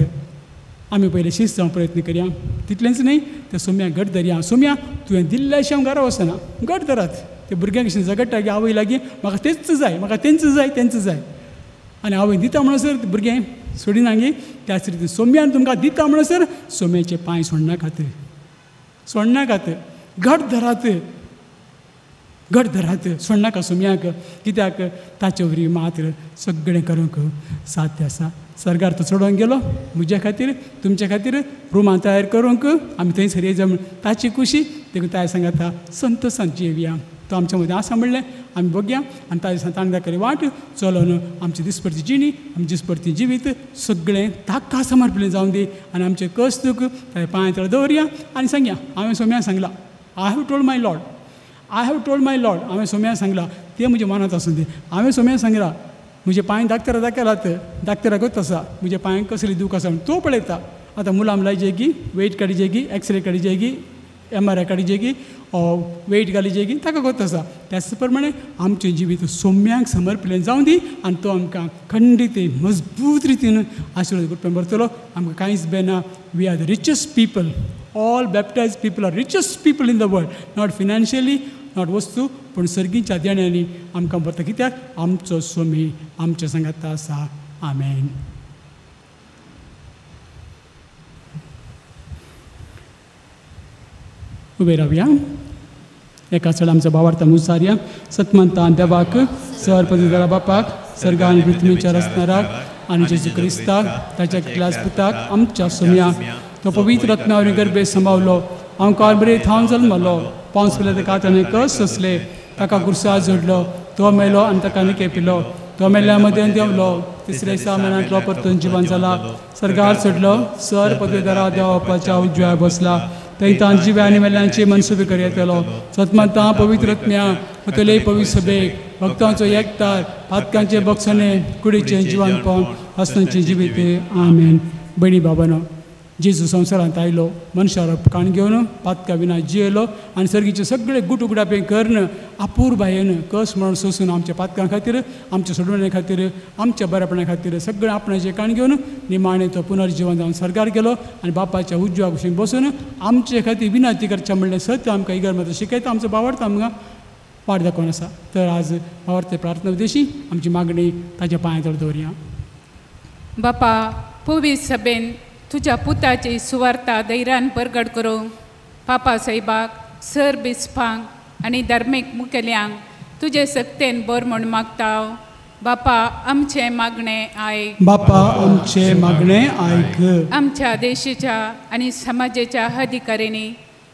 आमी पयले शिस्त जावंक प्रयत्न करया. तितलेंच न्ही, ते सोम्याक घट धरया. सोम्या तुवें दिल्ल्या अशें घरा वचना, घट धरात. ते भुरग्यांक अशें झगडटा की आवय लागीं म्हाका तेंच जाय, म्हाका तेंच जाय. आनी आवय दिता म्हणसर भुरगें सोडिनांगी. त्याच रितीन सोम्यान तुमकां दिता म्हणसर सोम्याचे पांय सोडनाकात, घट धरात, सोडनाका सोम्याक. कित्याक ताचे वरी मात्र सगळें करूंक साध्य आसा. सरकार तो चडोवन गेलो म्हज्या खातीर, तुमच्या खातीर रुमां तयार करूंक. आमी थंयसर येयजा म्हण ताची खुशी. देखून ताय सांगाता संतोशान जियेवया. तो आमच्या मदें आसा म्हणलें आमी बघया. आनी ताजे दिसा ताणें दाखयलें वाट चलोन आमची दिसपरती जिणी, आमची दिसपरती जिवीत सगळें ताका समर्पण जावं दी. आनी आमचे कस्तूक ताच्या पांया तळ दवरया आनी सांगया हांवें सोम्याक सांगलां, I have told my Lord. हांवें सोम्याक सांगलां, तें म्हज्या मनांत आसूं दी. हांवें सोम्याक सांगलां म्हजे पांय दाक्तरा दाखयलात, दाक्तराकूच आसा म्हजे पांयांक कसली दूख आसा तो पळयता. आतां Ghulam लायजेगी, weight काडिजेगी, x ray काडिजेगी, MRI काडिजेगी, weight घालिजेगी, ताका गोत आसा. त्याच प्रमाणे आमचें जिवीत सोम्याक समर्पण जावं दी. आनी तो आमकां खंडीत मजबूत रितीन आशिर्वाद करपाक बरतलो. आमकां कांयच बेना. We are the richest people. All baptised people are richest people in the world. Not financially, not वस्तू, पूण सर्गीच्या देण्यांनी आमकां बरता. कित्याक आमचो सोमी आमच्या सांगात आसा. आमेन. उबे रावया. एका चड आमचो भावार्थ मुसारया. सतमंता देवाक, सर्वपदीदारा बापाक, सर्गा आनी पृथ्वीच्या रचणाराक आनी जेजू क्रिस्ताक, ताच्या एकल्याच पुताक, आमच्या सोम्या, तो पवित्र रत्नावरी गर्भे सांबाळलो. हांव कार्बरेत हांव जल्मलो. पावस पयले ताका ताणें कस सोंसले. ताका कुर्सार जोडलो. तो मेलो आनी ताका निके पिलो. तो मेल्ल्या मदें देंवलो. तिसऱ्या दिसा मेनांतलो परतून जिवन जाला. सर्गार चडलो. सर पदवीदारा देवा बापाच्या उजव्यार बसला. थंय तां जिव्या आनी मेल्ल्यांची मनसुबी कर येतलो. सतमंता पवित्रत्म्या, मतले पवित्र सभेक, भक्तांचो एकतार, पातकांचे बक्षणे, कुडीचें जिवनपण, हसनाचें जिवीत. आमेन. बहिणी बाबानो, जेजू संवसारांत आयलो, मनशार उपकाण घेवन पातका विना जियेलो आनी सर्गीचे सगळे गुटुगुडापे कर्ण आपूर बायेन कस म्हणून सोसून आमच्या पातकां खातीर, आमच्या सोडवणे खातीर, आमच्या बऱ्यापणा खातीर सगळें आपणाचें काण घेवन निमाणे तो पुनर्जीवन जावन सर्गार गेलो आनी बापाच्या उजव्या कुशीन बसून आमचे खातीर विनंती करचें म्हणलें सत्य आमकां इगर मात्र शिकयता. आमचो भावार्थ आमकां वाट दाखोवन आसा. तर आज भावार्थ प्रार्थना उद्देशी आमची मागणी ताच्या पांया तळ दवरया. बापा, पवित्र सभेन तुज्या पुताची सुवार्ता धैर्यान परगट करूंक पापा साहेबाक, सर बिस्पांक आनी धर्मीक मुखेल्यांक तुजे सक्तेन बर म्हूण मागता. बापा, आमचे मागणें आयक. बापा, आमचे मागणें आयक. आमच्या देशाच्या आनी समाजाच्या अधिकाऱ्यांनी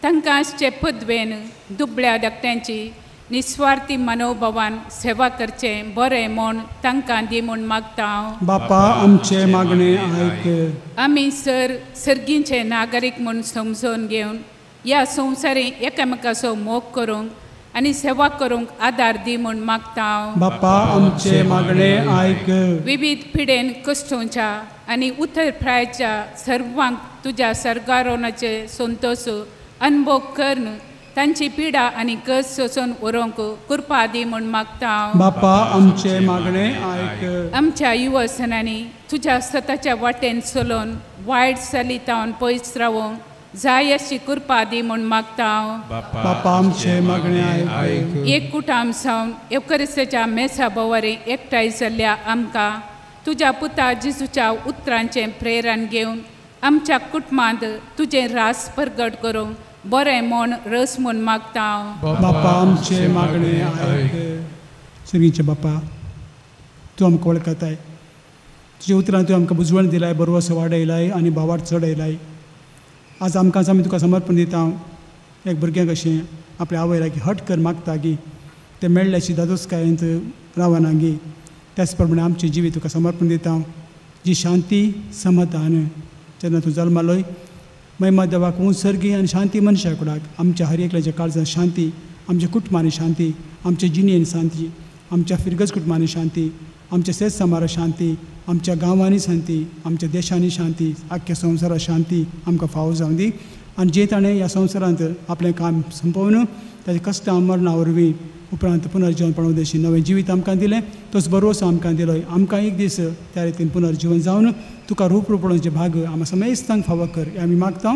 तांकां आसचे पदवेन दुबळ्या धाकट्यांची निस्वार्थी मनोभावान सेवा करचें बरें म्हूण तांकां दी म्हूण मागता. बापा, आमचे मागणें आयक. आमी सर्गींचे नागरीक म्हूण समजून घेवन ह्या संवसारी एकामेकाचो मोग करूंक आनी सेवा करूंक आदार दी म्हूण मागता. बापा, आमचे मागणें आयक. विविध पिडेन कश्टोवच्या आनी उत्तर प्रायच्या सर्वांक तुज्या सर्गारोनाचे संतोश अनुभव करून तांची पिडा आनी कस सोसून व्हरूंक कृपा दी म्हूण मागता. बापा, आमचे मागणें आयक. आमच्या युवसनांनी तुज्या स्वताच्या वाटेन चलोवन वायट चलितावन पयस रावूंक जाय अशी कृपा दी म्हूण मागता. बापा, आमचे मागणें आयक. एक कुटाम सावन एवकरिस्ताच्या मेसा बोवारी एकठांय जाल्ल्या आमकां तुज्या पुता जेजूच्या उतरांचें प्रेरण घेवन आमच्या कुटुंबांत तुजें रास परगट करूंक बरें म्हूण रस म्हूण मागता. बापा, आमचे मागणें आयक. सगळींचे बापा, तूं आमकां वळखताय. तुज्या उतरां तुवें आमकां बुजवण दिलाय, बरो असो वाडयलाय आनी भावार्थ चडयलाय. आज आमकां आमी तुका समर्पण दिता. एक भुरग्याक अशें आपल्या आवय लागीं हट कर मागता की ते मेळ्ळ्याची दादोसकायेंत रावना गी. त्याच प्रमाणे आमचें जिवीत तुका समर्पण दिता. जी शांती समाधान जेन्ना तूं जल्मालोय, महिमा देवाक सर्गी आनी शांती मनशा कुडाक, आमच्या हर एकल्याच्या काळजांत शांती, आमच्या कुटुंबांनी शांती, आमच्या जिणेन शांती, आमच्या फिरगज कुटुंबांनी शांती, आमच्या शेत समारांत शांती, आमच्या गांवांनी शांती, आमच्या देशांनी शांती, आख्ख्या संवसारांत शांती आमकां फावो जावं दी. आनी जे ताणें ह्या संवसारांत आपलें काम संपवन ताच्या कश्टां मरणा वरवीं उपरांत पुनर्जीवन पळोवदेशी नवें जिवीत आमकां दिलें तोच बरोसो आमकां दिलो आमकां एक दीस त्या रितीन पुनर्जीवन जावन तुका रूप पळोवपाचें भाग आमी समेस्तांक फावो कर हें आमी मागता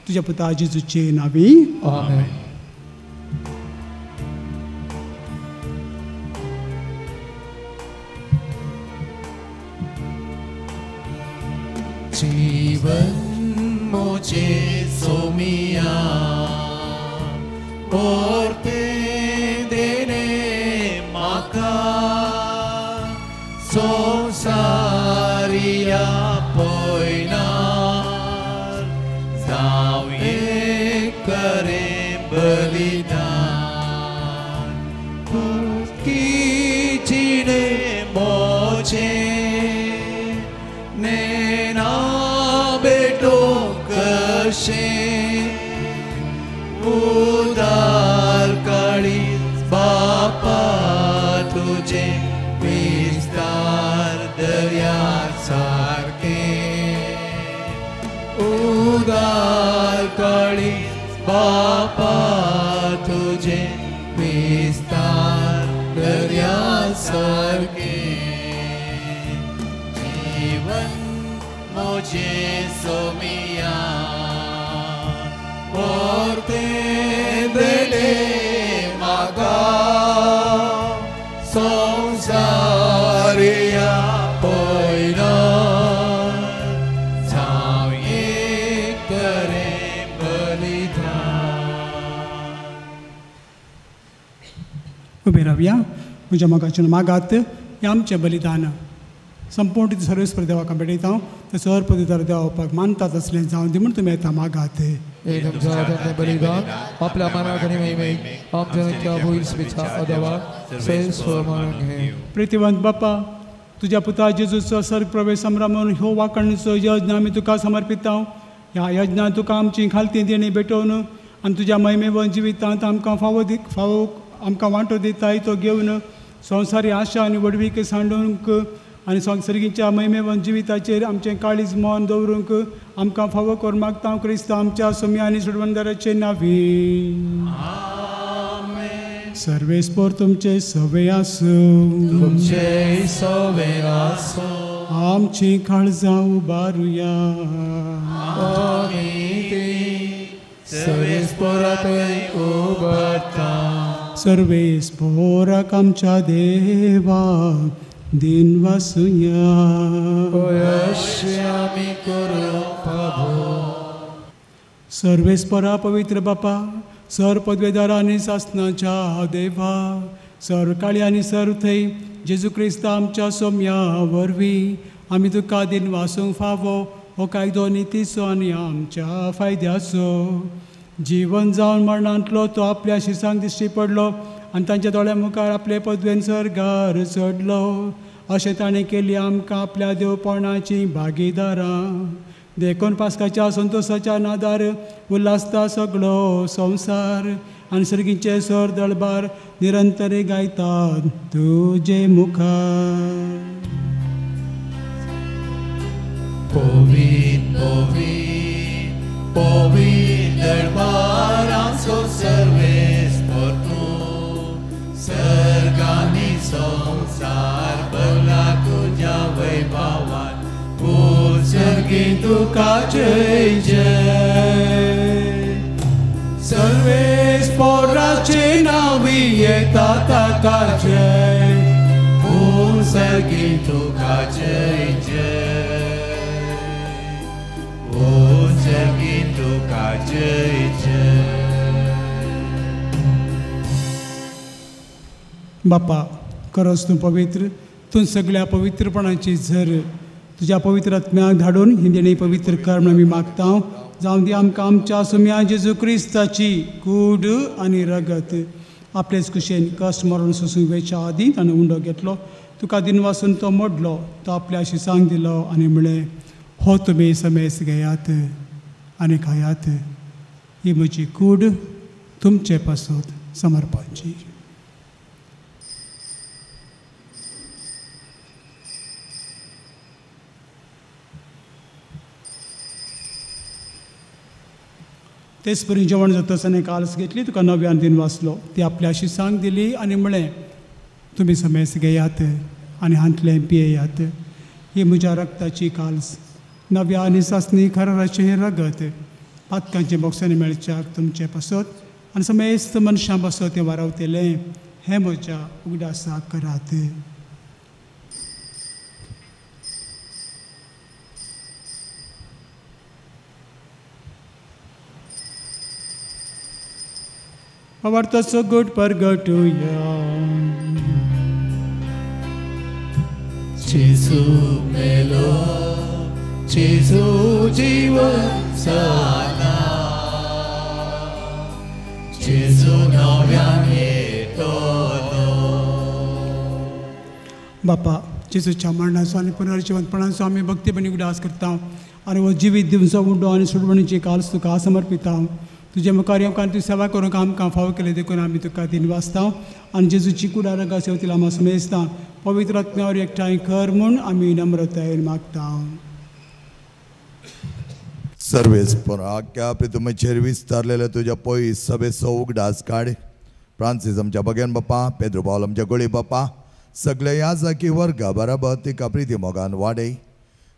तुज्या पुता जेजूचे नांवी आमेन. जीवन मुझे सोमिया पोरते देने माका संसारिया पोयनार जावे करे बलिदान किचीने मोचे उदार काळी बापा तुझे विस्तार दर्या सारखे उदार काळी बापा तुझे विस्तार दर्या सारखे जीवन मुझे सोमिया porte dele maga संसारिया पोयना जावे करे बलिदान. उबे रावया म्हज्या मोगाच्या मागात हें आमचें बलिदान संपूर्ण सर्वेस्पर देवाक भेटयता ते सर्वपदितार देवाक मानतात असलें जावन दी म्हण तुमी येता मागात. एकदम जाते बलिदान आपल्या मनाकडे महिमे आमच्या नित्या होईल स्पिचा अदवा सेल्स फॉर्मन घे. प्रितीवंत बापा तुज्या पुता जेजूचो सर्ग प्रवेश संभ्रमण ह्यो वाकणीचो यज्ञ आमी तुका समर्पिता ह्या यज्ञांत तुका आमची खालती देणी भेटोवन आनी तुज्या महिमेवन जिवितांत आमकां फावो आमकां वांटो दिताय तो घेवन संवसारी आशा आनी वडवीक सांडूंक आनी सर्गीच्या महिमेवन जिविताचेर आमचें काळीज मन दवरूंक आमकां फावो करून मागता क्रिस्त आमच्या सोम्या आनी सोडवंदराचे नांवी. सर्वेस्पोर तुमचे सवे आसूं तुमचे सवे आसूं आमची काळजां उबारुया सर्वेस्पोरांतय उबारता सर्वेस्पोराक आमच्या देवा दिन वासुया आमी करू प्रभू. सर्वेस्परा पवित्र बापा सर पदवेदारा आनी सासनाच्या देवा सर काळी आनी सर थंय जेजू क्रिस्त आमच्या सोम्या वरवीं आमी तुका दिन वासूंक फावो हो कायदो नितीचो आनी आमच्या फायद्याचो जीवन जावन मरणांतलो तो आपल्या शिसांक दिश्टी पडलो आनी तांच्या दोळ्या मुखार आपले पदवेन सर्गार चडलो अशें ताणें केली आमकां आपल्या देवपणाची भागीदारां देखून पास्काच्या संतोशाच्या नादार उल्हासता सगळो संवसार आनी सर्गीचे सर दळबार निरंतरी गायतात तुजे मुखार. पवित्र पवित्र पवित्र दळबारांचो सर्वेस्पर तूं सर्गांनी संवसार भरला तुज्या वैभवान सर्गी तुका जय जय. सर्वेस्पराचे नांवी येता ताका जय सर्गी तुका जय जय सर्गी तुका जय जय. बापा खरोच तूं पवित्र तूं सगळ्या पवित्रपणाची झर तुज्या पवित्र आत्म्याक धाडून ही देणी पवित्र कर म्हूण आमी मागता जावं दी आमकां आमच्या सोम्या जेजू क्रिस्ताची कूड आनी रगत आपलेच कुशेन कश्ट मरण सोसूंक वेच्या आदीं ताणें उंडो घेतलो तुका दिन वासून तो मोडलो तो आपल्या शिसांक दिलो आनी म्हळें हो तुमी समेस घेयात आनी खायात ही म्हजी कूड तुमचे पासत समर्पणची. तेच परी जेवण जाता आसतना काल्स घेतली तुका नव्यान दिन वाचलो ती आपल्याशी सांग दिली आनी म्हळें तुमी समेस घेयात आनी हांतलें पियेयात ही म्हज्या रक्ताची काल्स नव्या आनी सासणी खराराचें हें रगत पातकांचे बोक्सांनी मेळच्याक तुमचें पासत आनी समेस्त मनशां पासत तें वारावतलें हें म्हज्या उगडासाक करात. Avartaso good pargatuya. Jesu melo, Jesu jivan sana, Jesu navyane todo. बापा जेजूच्या मरणाचो आनी पुनर्जीवनपणाचो आमी भक्तीपणी उडास करता आनी हो जिवीत दिवचो उडो आनी सोडवणीची काल्स तुका समर्पिता. तुजे मुखार येवकार तूं सेवा करूंक आमकां फाव केले देखून आमी तुका दिन वाचता आनी जेजूची कुडा रगा सेवतील आमी समेजता पवित्र आत्म्यावर एकठांय कर म्हूण आमी नम्रतायेन मागता. सर्वेस्पर आख्या प्रितुमेचेर विस्तारलेले तुज्या पयस सभेचो उगडास काड. फ्रांसीस आमच्या बगेन बापा, पेद्रो पावल आमच्या गोळी बापा, सगळे याजाकी वर्गा बराबर तिका प्रिती मोगान वाडय.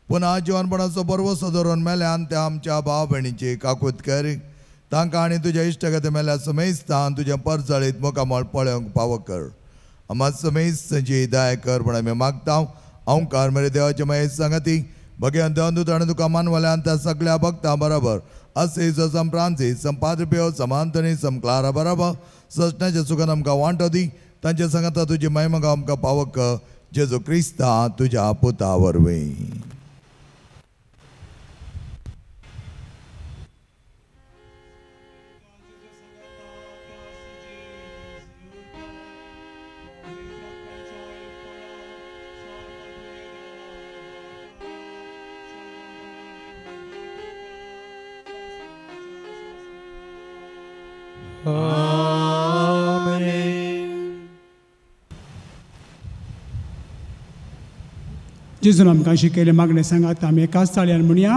पुन्हा जिवनपणाचो बरवो सदरून मेल्यान त्या आमच्या भाव भयणीची काकूत कर. तांकां आनी तुज्या इश्टगते मेल्या समेस्तान तुजें परजळीत मुखामळ पळोवंक फावो कर. आमा समेस्तची दया कर म्हण आमी मागता. ओंकार मेरे देवाचे महेश सांगती भगवान देवदूत आनी तुका मानवल्यान त्या सगळ्या भक्तां बरोबर असेज सम फ्रांसीस सम पाद्र पियो सम आंतोनी सम क्लारा बरोबर सजण्याचे सुखान आमकां वांटो दी. तांचे सांगता तुजी महिमा आमकां फावो कर. जेजू क्रिस्ता तुज्या पुता वरवीं. जेजून आमकां शिकयलें मागणें सांगात आमी एकाच ताळ्यान म्हणया.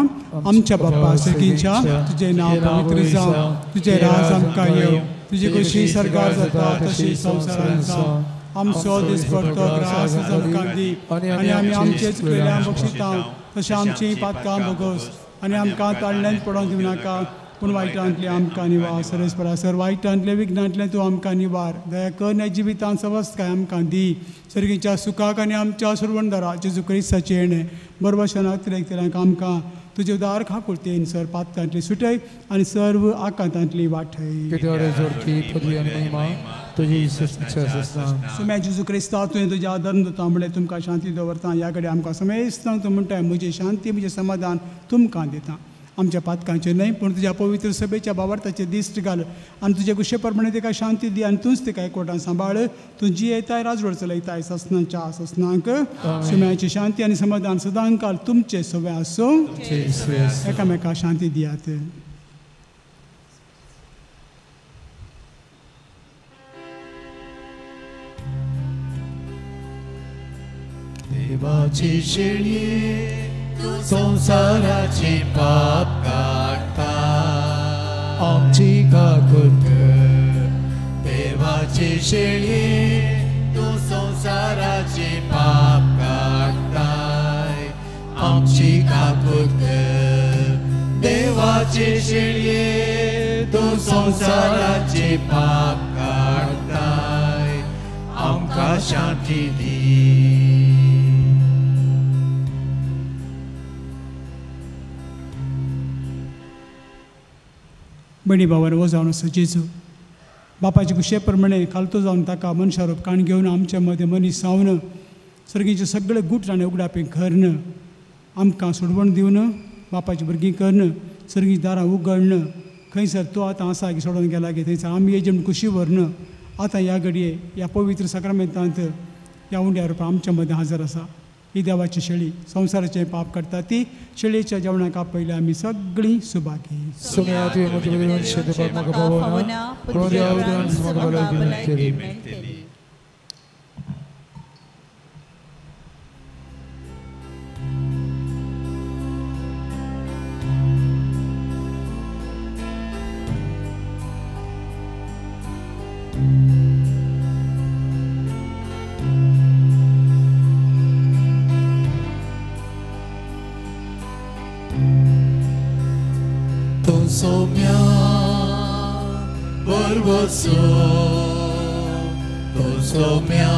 आमच्या बाप्पा सगळींच्या तुजें नांव पवित्र जावं, तुजें राज आमकां येवं, तुजी कशी सर्गार जाता तशी संवसारांत जावं. आमचो दिसपडटो ग्रास आमकां दी आनी आमी आमचे चुकलेल्यांक बक्षिता तशें आमचीं पातकां भोगोस आनी आमकां ताळण्यांत पडोवंक दिवं नाका पूण वायटांतले आमकां निवार. सरस्परा सर वायटांतले विघ्नांतले तूं आमकां निवार. दया कर नया जिवितांत सवस्काय आमकां दी. सर्गीच्या सुखाक आनी आमच्या सुरवणदारा जेजू क्रिस्ताचे येणे बरवशनाक तेल्यांक आमकां तुजे उदार खाकुळतेन सर पातकांतली सुटय आनी सर्व आकांतांतली वाठय. सुम्या जेजू क्रिस्ता तुवें तुज्या धर्म दोता म्हणलें तुमकां शांती दवरता. ह्या कडेन आमकां समेस्तांक तूं म्हणटाय म्हजी शांती म्हजें समाधान तुमकां दिता. आमच्या पातकांचें न्हय पूण तुज्या पवित्र सभेच्या बाबार्थाचे दिश्ट घाल आनी तुजे कुशे प्रमाणे ताका शांती दी आनी तूंच ताका एकवटान सांबाळ. तूं जी येताय राजवड चलयताय ससनांच्या ससनांक सुम्याची शांती आनी समाधान सदां काल तुमचे सवे आसूं. एकामेकाक शांती दियात. देवाची शेळये संसाराची पाप काढता आमची काकूत कर. देवाची शेळये तूं संसाराची पाप काढताय आमची काकूत कर. देवाची शेळये तूं संसाराची पाप काढताय आमकां शांती दी. बणी भावान हो जावन आसा जेजू बापाचे कुशे प्रमाणे खालतो जावन ताका मनशा रूपकान घेवन आमच्या मदें मनीस जावन सर्गीचे सगळे गुट आनी उगडापे करन आमकां सोडवण दिवन बापाची भुरगीं करन सर्गीची दारां उगडन खंयसर तूं आतां आसा की सोडून गेला की थंयसर आमी हेजे म्हण खुशी व्हरन आतां ह्या घडये ह्या पवित्र सक्रामेंतांत ह्या उंड्या रुपान आमच्या मदें हजर आसा. ही देवाची शेळी संवसाराचें पाप करता ती शेळयेच्या जेवणाक आपयल्या आमी सगळीं Subhagi. soumia bărboso tu soumia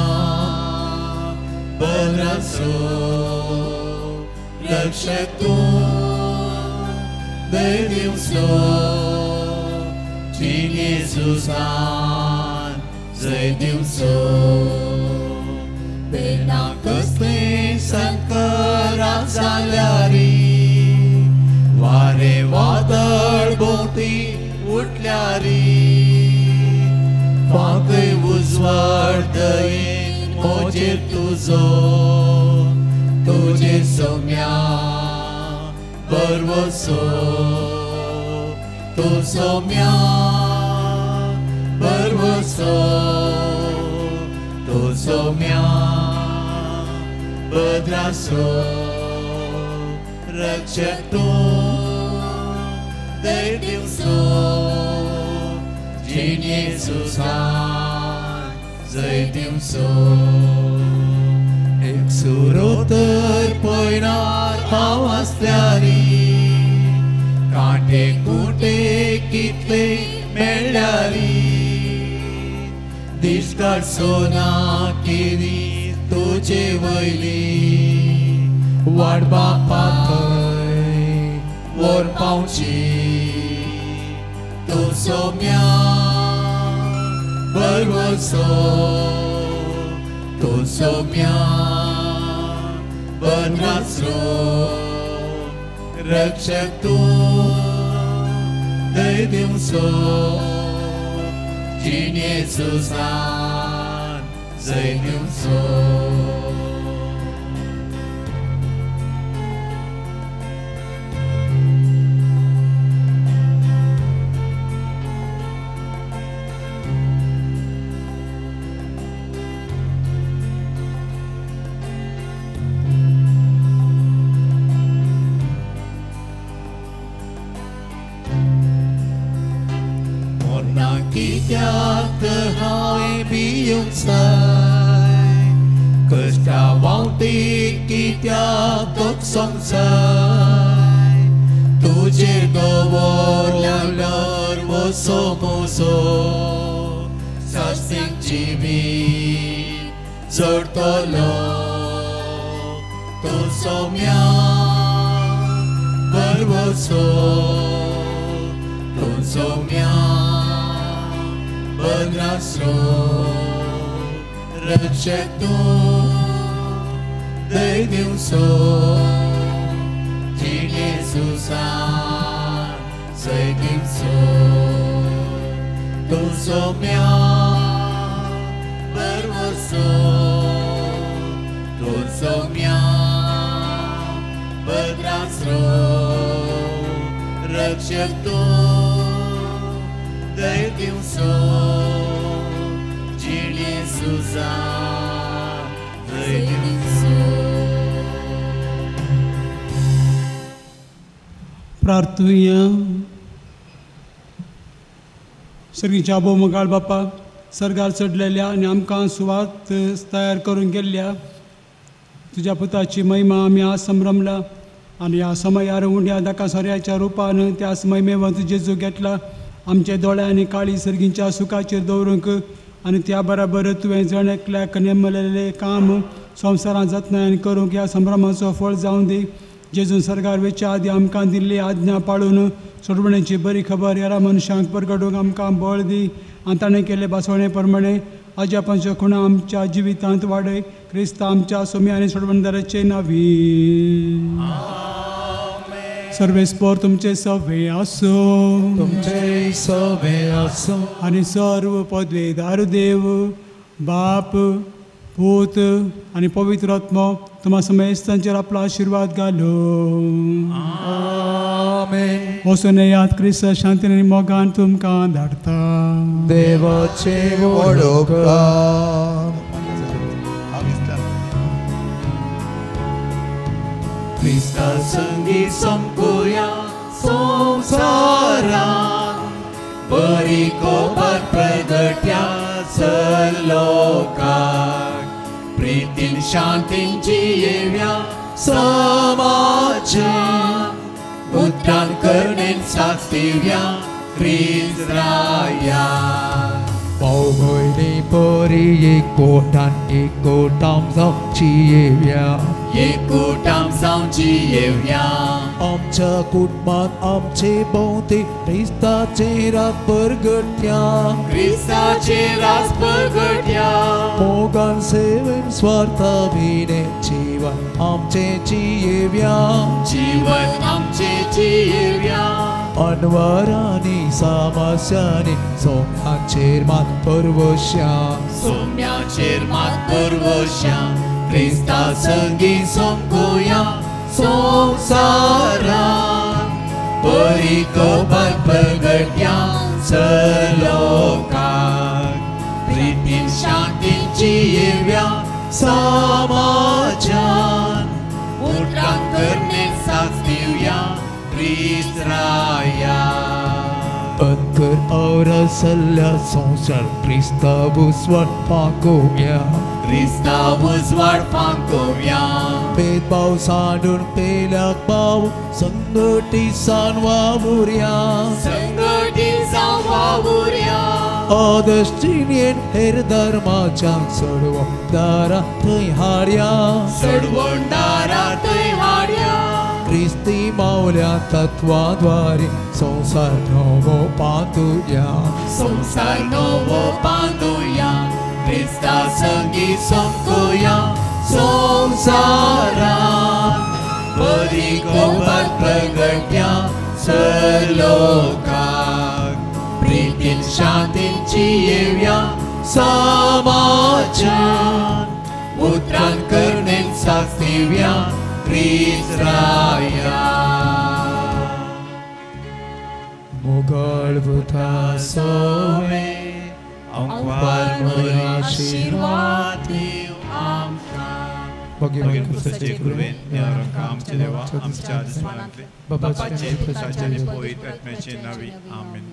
bădraso răkșetu de Dievso Cine Iisus an zai Dievso Bena căsle sunt cărat zaleari Vare vadăr boti utleari Facă-i uzvardăi mojer tuzo Tuje somia bărboso Tu somia bărboso Tu somia bădraso Răkșetor de Dievso Cine Iisus an zai Dievso Exurotări poinar havasल्यारी कांटे कुटे कितले मेळ्ळ्यारी दिसकाळ सोना केली तुजे वयली वाट बापाक वर पावची तू सोम्या बरवसो तू सोम्या बरनासरो रक्षक तू de Dievso Cine Iisus an zai Dievso Kityat hai biyung sai Kışta vauti kityat tok song sai Tuje dovor lalor moso moso Sasting jivit zortolo Tu somia bărboso Tu somia Bădraso Răkșetor de Dievso Cine Iisus an zai Dievso Tu somia bărboso Tu somia bădraso Răkșetor de Dievso Cine Iisus an zai Dievso प्रार्थूया सर्गीच्या आबो मगाळ बापा सर्गार चढलेल्या आणि आमकां सुवात तयार करून गेल्ल्या तुझ्या पुताची महिमा आमी आज संभ्रमला आणि ह्या समयार उंड्या दाका सोऱ्याच्या रुपान त्या महिमेवर तुझे जो घेतला आमच्या दोळ्यांनी काळी सर्गींच्या सुखाचेर दवरूंक आणि त्या बराबर तुवें जण एकल्याक नेमलेलें काम संवसारांत जतनायेन करूंक ह्या संभ्रमाचो फळ जावं दी जेजून सर्गार वेच्या आदी आमकां दिल्ली आज्ञा पाळून सोडवण्याची बरी खबर ह्या मनशांक परगडूंक आमकां बळ दी आनी ताणें केले बासवणे प्रमाणे अजापांच्यो खुणा आमच्या जिवितांत वाडय क्रिस्त आमच्या सोम्या आनी सोडवणदाराचे नांवी सर्वेस्पोर तुमचे सवे आसो तुमचे सवे आसो आनी सर्व पदवेदार देव बाप पूत आनी पवित्र आत्मा तुम्हा समेस्तांचेर आपलो आशिर्वाद घालो आमेन वचून याद क्रिस्त शांतीन आनी मोगान तुमकां धाडटा देवाचे वडोपकार Krista संगी संपुया संसारान बरी कोपात प्रगट्या लोकाक प्रीतीन शांतीन जियेव्या समाजान उद्धार करण्यान साक्षीव्या Israel. Màu người đi pori cô tan cô tam dốc chi evia. Cô tam dốc chi evia. Amcha kutmat amche bauti Krista cheras pergatya. Krista cheras pergatya. Mogan seven swartha vine jivan amche chi evia. Jivan amche chi evia. Anvarani samasyani somya chermat parvashya. Somya chermat parvashya. Krista sangi somkoya samsaran. Perikopat pergatya selokan. Pritin shantin cievya samajan. Utang kernet sakstivya Israel. Ăncăr ora sălea sonșar Krista busvar pankomia. Krista busvar pankomia. Pet bau sandun pelak bau sanggati sanwaburia. Sanggati sanwaburia. Adastinien her dharma chang sarva dara thai harya. Sarva dara thai harya. Kristi maulia tattvadvari samsar novo pantuya. Samsar novo pantuya. Krista sangi samkoya samsaran. Perikopat pergatya selokan. Pritin shantin cievya samajan. Utran kernen sakstivya Israel. Mogal buta Sove Angkwal muri आशीर्वादी आमका. Bagi Săci cuvânt, iar am ce deva, am ce adus manante. Bapace, sace de poit, atmece navi. Amen.